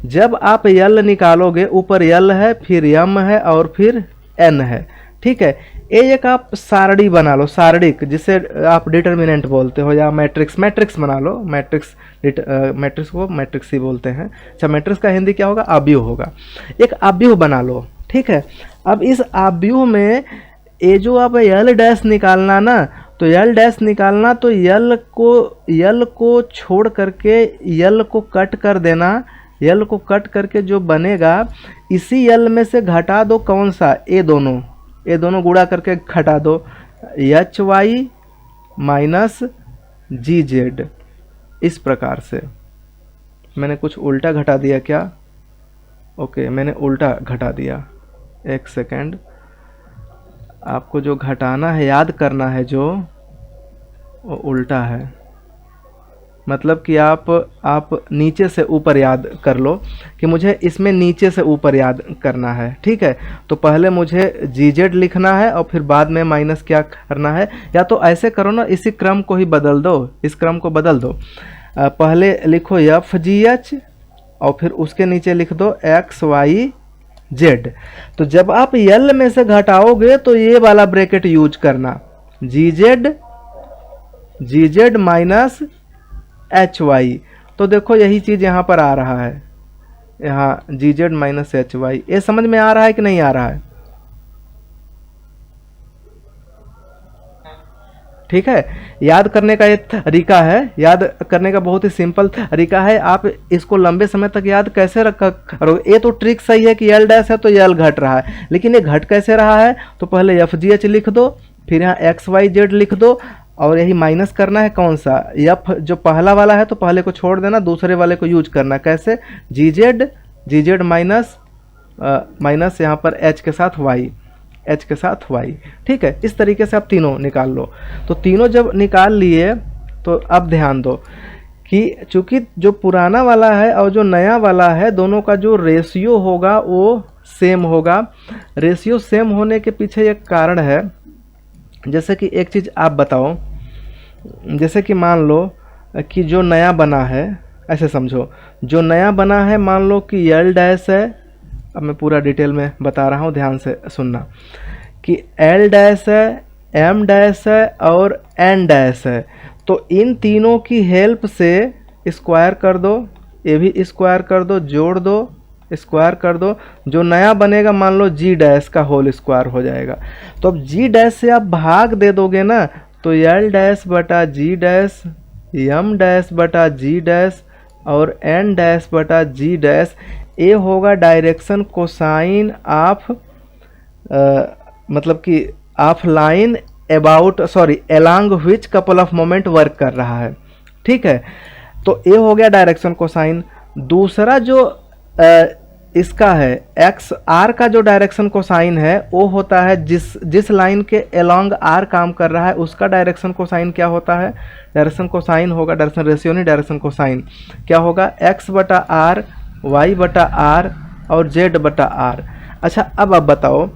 जब आप यल निकालोगे, ऊपर यल है, फिर यम है और फिर एन है, ठीक है। एक आप सारणी बना लो, सारणिक, जिसे आप डिटर्मिनेंट बोलते हो, या मैट्रिक्स बना लो, मैट्रिक्स को मैट्रिक्स ही बोलते हैं। अच्छा, मैट्रिक्स का हिंदी क्या होगा? आव्यूह होगा। एक आव्यूह बना लो, ठीक है। अब इस आव्यूह में ये जो आप यल डैश निकालना ना, तो यल डैश निकालना तो यल को छोड़ करके यल को कट कर देना, यल को कट करके जो बनेगा इसी यल में से घटा दो, कौन सा? ये दोनों गुणा करके घटा दो, एच वाई माइनस जी जेड। इस प्रकार से मैंने कुछ उल्टा घटा दिया क्या? ओके, मैंने उल्टा घटा दिया। एक सेकेंड, आपको जो घटाना है, याद करना है, जो वो उल्टा है, मतलब कि आप नीचे से ऊपर याद कर लो कि मुझे इसमें नीचे से ऊपर याद करना है, ठीक है। तो पहले मुझे जी जेड लिखना है और फिर बाद में माइनस क्या करना है, या तो ऐसे करो ना, इसी क्रम को ही बदल दो, इस क्रम को बदल दो। पहले लिखो एफ जी एच और फिर उसके नीचे लिख दो एक्स वाई जेड। तो जब आप यल में से घटाओगे तो ये वाला ब्रैकेट यूज करना, जी जेड माइनस एच वाई। तो देखो यही चीज़ यहाँ पर आ रहा है, यहाँ जी जेड माइनस एच वाई। ये समझ में आ रहा है कि नहीं आ रहा है? ठीक है, याद करने का एक तरीका है, याद करने का बहुत ही सिंपल तरीका है। आप इसको लंबे समय तक याद कैसे करोगे? ये तो ट्रिक सही है कि यल डैश है तो यल घट रहा है, लेकिन ये घट कैसे रहा है? तो पहले एफ जी एच लिख दो, फिर यहाँ एक्स वाई जेड लिख दो, और यही माइनस करना है कौन सा? एफ जो पहला वाला है तो पहले को छोड़ देना, दूसरे वाले को यूज करना। कैसे? जी जेड माइनस माइनस यहाँ पर एच के साथ वाई, एच के साथ वाई। ठीक है, इस तरीके से आप तीनों निकाल लो। तो तीनों जब निकाल लिए तो अब ध्यान दो कि चूंकि जो पुराना वाला है और जो नया वाला है दोनों का जो रेशियो होगा वो सेम होगा। रेशियो सेम होने के पीछे एक कारण है। जैसे कि एक चीज़ आप बताओ, जैसे कि मान लो कि जो नया बना है, ऐसे समझो, जो नया बना है मान लो कि यल डैश है। अब मैं पूरा डिटेल में बता रहा हूँ, ध्यान से सुनना, कि एल डैश है, एम डैश है और एन डैश है। तो इन तीनों की हेल्प से स्क्वायर कर दो, ये भी स्क्वायर कर दो, जोड़ दो, स्क्वायर कर दो। जो नया बनेगा मान लो जी डैश का होल स्क्वायर हो जाएगा। तो अब जी डैश से आप भाग दे दोगे ना, तो एल डैश बटा जी डैश, एम डैश बटा जी डैश और एन डैश बटा जी डैश। ये होगा डायरेक्शन कोसाइन ऑफ मतलब कि of line about along which couple of moment work कर रहा है। ठीक है, तो ये हो गया डायरेक्शन कोसाइन। दूसरा जो इसका है एक्स आर का जो डायरेक्शन कोसाइन है वो होता है जिस लाइन के अलोंग आर काम कर रहा है उसका डायरेक्शन कोसाइन क्या होता है? डायरेक्शन कोसाइन होगा, डायरेक्शन रेशियो नहीं, डायरेक्शन कोसाइन क्या होगा? एक्स बटा आर, वाई बटा आर और जेड बटा आर। अच्छा, अब आप बताओ,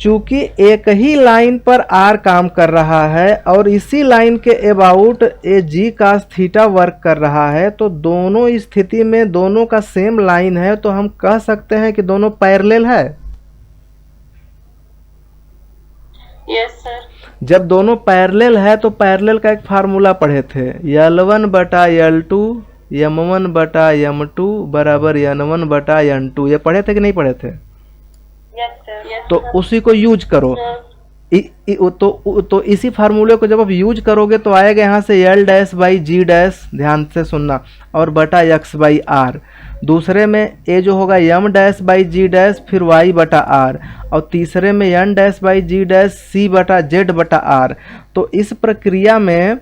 चूंकि एक ही लाइन पर आर काम कर रहा है और इसी लाइन के about a G cos theta work कर रहा है, तो दोनों स्थिति में दोनों का सेम लाइन है, तो हम कह सकते हैं कि दोनों पैरेलल है। Yes sir. जब दोनों पैरेलल है तो पैरेलल का एक फार्मूला पढ़े थे, L1 बटा L2 M1 बटा M2 बराबर N1 बटा N2। ये पढ़े थे कि नहीं पढ़े थे? Yes sir. तो उसी को यूज करो। तो इसी फार्मूले को जब आप यूज करोगे तो आएगा यहाँ से L dash by G dash, ध्यान से सुनना, और बटा एक्स बाई आर। दूसरे में ए जो होगा M dash by G dash, फिर Y बटा आर, और तीसरे में N dash by G dash C बटा जेड बटा आर। तो इस प्रक्रिया में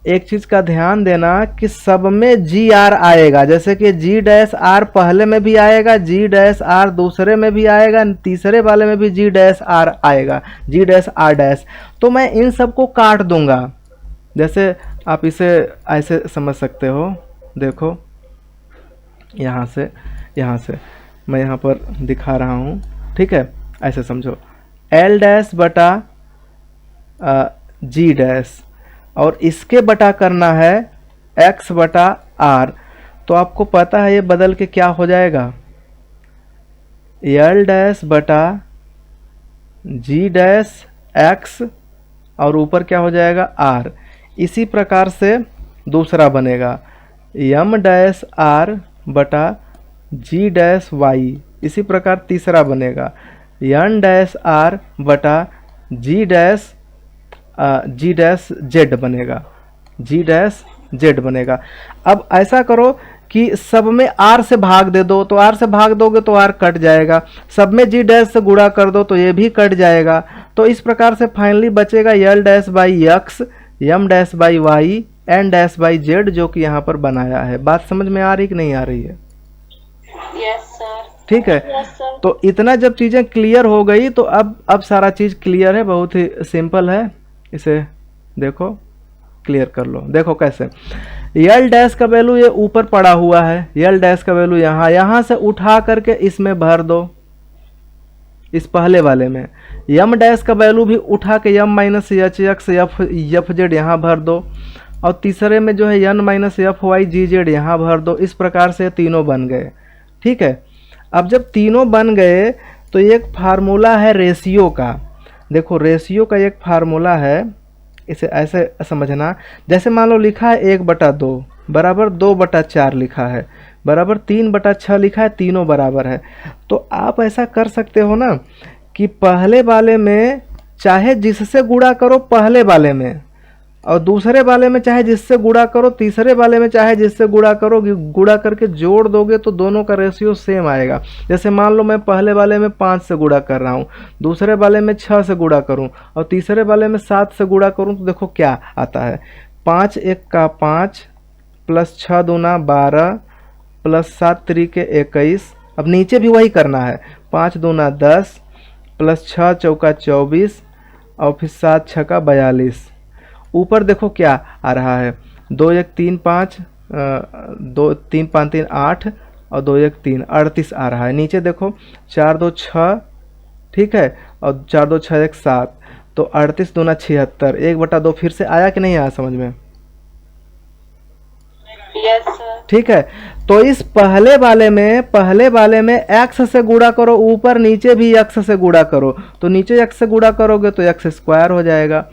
एक चीज़ का ध्यान देना कि सब में जी आर आएगा। जैसे कि जी डैश आर पहले में भी आएगा, जी डैश आर दूसरे में भी आएगा, तीसरे वाले में भी जी डैश आर आएगा, जी डैश आर डैश। तो मैं इन सब को काट दूंगा। जैसे आप इसे ऐसे समझ सकते हो, देखो यहाँ से मैं यहाँ पर दिखा रहा हूँ। ठीक है, ऐसे समझो, एल डैश बटा जी डैश और इसके बटा करना है x बटा आर। तो आपको पता है ये बदल के क्या हो जाएगा? एल डैश बटा जी डैश x और ऊपर क्या हो जाएगा? आर। इसी प्रकार से दूसरा बनेगा m डैश आर बटा जी डैश वाई। इसी प्रकार तीसरा बनेगा n डैश आर बटा जी डैश जेड बनेगा, जी डैश जेड बनेगा। अब ऐसा करो कि सब में आर से भाग दे दो, तो आर से भाग दोगे तो आर कट जाएगा, सब में जी डैश से गुणा कर दो तो ये भी कट जाएगा। तो इस प्रकार से फाइनली बचेगा L dash by X, M dash by Y, N dash by Z, जो कि यहाँ पर बनाया है। बात समझ में आ रही कि नहीं आ रही है? Yes sir. ठीक है, यस सर। तो इतना जब चीज़ें क्लियर हो गई तो अब सारा चीज़ क्लियर है, बहुत ही सिंपल है। इसे देखो, क्लियर कर लो। देखो कैसे, यल डैश का वैल्यू ये ऊपर पड़ा हुआ है, यल डैश का वैल्यू यहाँ से उठा करके इसमें भर दो, इस पहले वाले में। यम डैश का वैल्यू भी उठा के M minus H X F Z यहाँ भर दो। और तीसरे में जो है n minus F Y G Z यहाँ भर दो। इस प्रकार से तीनों बन गए। ठीक है, अब जब तीनों बन गए तो एक फार्मूला है रेशियो का। देखो रेशियो का एक फार्मूला है, इसे ऐसे समझना, जैसे मान लो लिखा है 1/2 बराबर 2/4 लिखा है बराबर 3/6 लिखा है, तीनों बराबर है। तो आप ऐसा कर सकते हो ना कि पहले वाले में चाहे जिससे गुणा करो पहले वाले में, और दूसरे वाले में चाहे जिससे गुणा करो, तीसरे वाले में चाहे जिससे गुणा करो, गुणा करके जोड़ दोगे तो दोनों का रेशियो सेम आएगा। जैसे मान लो मैं पहले वाले में 5 से गुणा कर रहा हूँ, दूसरे वाले में 6 से गुणा करूँ और तीसरे वाले में 7 से गुणा करूँ तो देखो क्या आता है। 5 1 का 5 प्लस 6 दूना 12 प्लस 7 त्रिके 21। अब नीचे भी वही करना है, 5 दूना 10 प्लस 6 चौका 24 और फिर 7 छक्का 42। ऊपर देखो क्या आ रहा है, 2 1 3 5 2 3 5 3 8 और 2 1 3 38 आ रहा है। नीचे देखो 4 2 6, ठीक है, और 4 2 6 1 7, तो 38 दूना 76। 1/2 फिर से आया कि नहीं आया समझ में? Yes sir. ठीक है, तो इस पहले वाले में x से गुणा करो, ऊपर नीचे भी x से गुणा करो, तो नीचे x से गुणा करोगे तो x स्क्वायर हो जाएगा।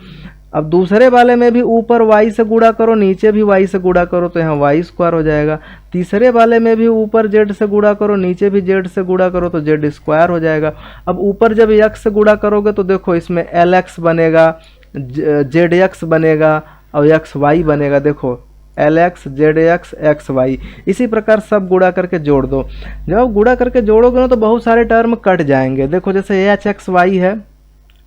अब दूसरे वाले में भी ऊपर y से गुणा करो, नीचे भी y से गुणा करो तो यहाँ y स्क्वायर हो जाएगा। तीसरे वाले में भी ऊपर z से गुणा करो, नीचे भी z से गुणा करो तो z स्क्वायर हो जाएगा। अब ऊपर जब x से गुणा करोगे तो देखो इसमें lx बनेगा, zx बनेगा और xy बनेगा। देखो lx zx xy, इसी प्रकार सब गुणा करके जोड़ दो। जब गुणा करके जोड़ोगे ना तो बहुत सारे टर्म कट जाएंगे। देखो जैसे hxy है,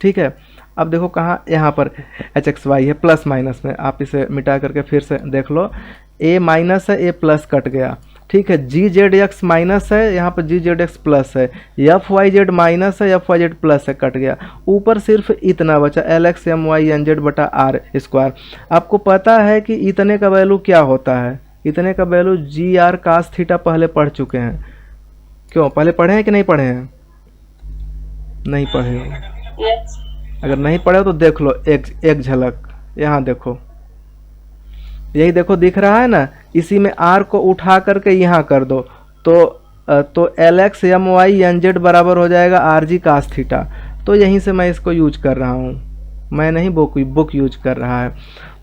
ठीक है, अब देखो कहाँ, यहाँ पर hxy है प्लस माइनस में, आप इसे मिटा करके फिर से देख लो, a माइनस है a प्लस कट गया, ठीक है, gzx माइनस है, यहाँ पर gzx प्लस है, fyz माइनस है fyz प्लस है, कट गया। ऊपर सिर्फ इतना बचा lx my nz बटा r स्क्वायर। आपको पता है कि इतने का वैल्यू क्या होता है? इतने का वैल्यू gr cos थीटा पहले पढ़ चुके हैं। क्यों पहले पढ़े हैं कि नहीं पढ़े हैं? नहीं पढ़े हो? यस। अगर नहीं पढ़े हो तो देख लो एक झलक, यहाँ देखो, यही देखो दिख रहा है ना, इसी में r को उठा करके यहाँ कर दो तो lx my nz बराबर हो जाएगा rg cos थीटा। तो यहीं से मैं इसको यूज कर रहा हूँ, मैं नहीं बुक यूज कर रहा है।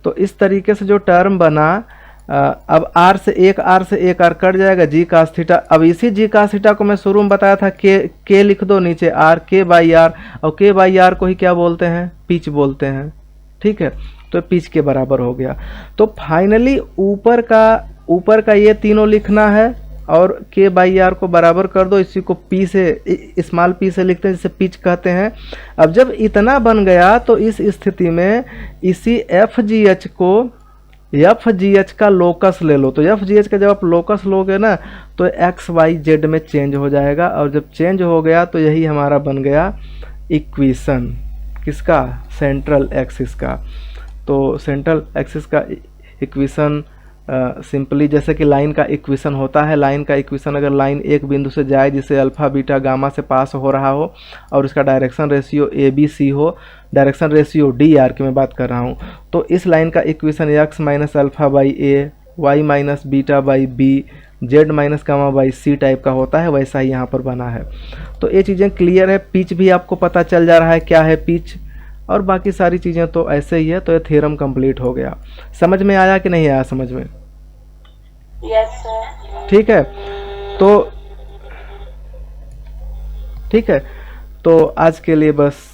तो इस तरीके से जो टर्म बना, अब r से एक r कट जाएगा, g cos थीटा। अब इसी g cos थीटा को मैं शुरू में बताया था, k लिख दो नीचे r, k बाई r, और k बाई r को ही क्या बोलते हैं? पिच बोलते हैं। ठीक है, तो पिच के बराबर हो गया। तो फाइनली ऊपर का ये तीनों लिखना है और k बाई आर को बराबर कर दो, इसी को p से, स्मॉल p से लिखते हैं, जिसे पिच कहते हैं। अब जब इतना बन गया तो इस स्थिति में इसी FGH को FGH का लोकस ले लो। तो FGH का जब आप लोकस लोगे ना तो XYZ में चेंज हो जाएगा, और जब चेंज हो गया तो यही हमारा बन गया इक्वेशन किसका? सेंट्रल एक्सिस का। तो सेंट्रल एक्सिस का इक्वेशन सिंपली जैसे कि लाइन का इक्वेशन होता है, लाइन का इक्वेशन अगर लाइन एक बिंदु से जाए जिसे अल्फा बीटा गामा से पास हो रहा हो और इसका डायरेक्शन रेशियो ABC हो, डायरेक्शन रेशियो DR की मैं बात कर रहा हूँ, तो इस लाइन का equation x minus alpha by A, y minus beta by B, z minus gamma by C type का होता है। वैसा ही यहाँ पर बना है। तो ये चीज़ें क्लियर है। पिच भी आपको पता चल जा रहा है क्या है पिच, और बाकी सारी चीज़ें तो ऐसे ही है। तो ये थ्योरम कंप्लीट हो गया। समझ में आया कि नहीं आया समझ में? Yes sir. ठीक है, तो ठीक है, तो आज के लिए बस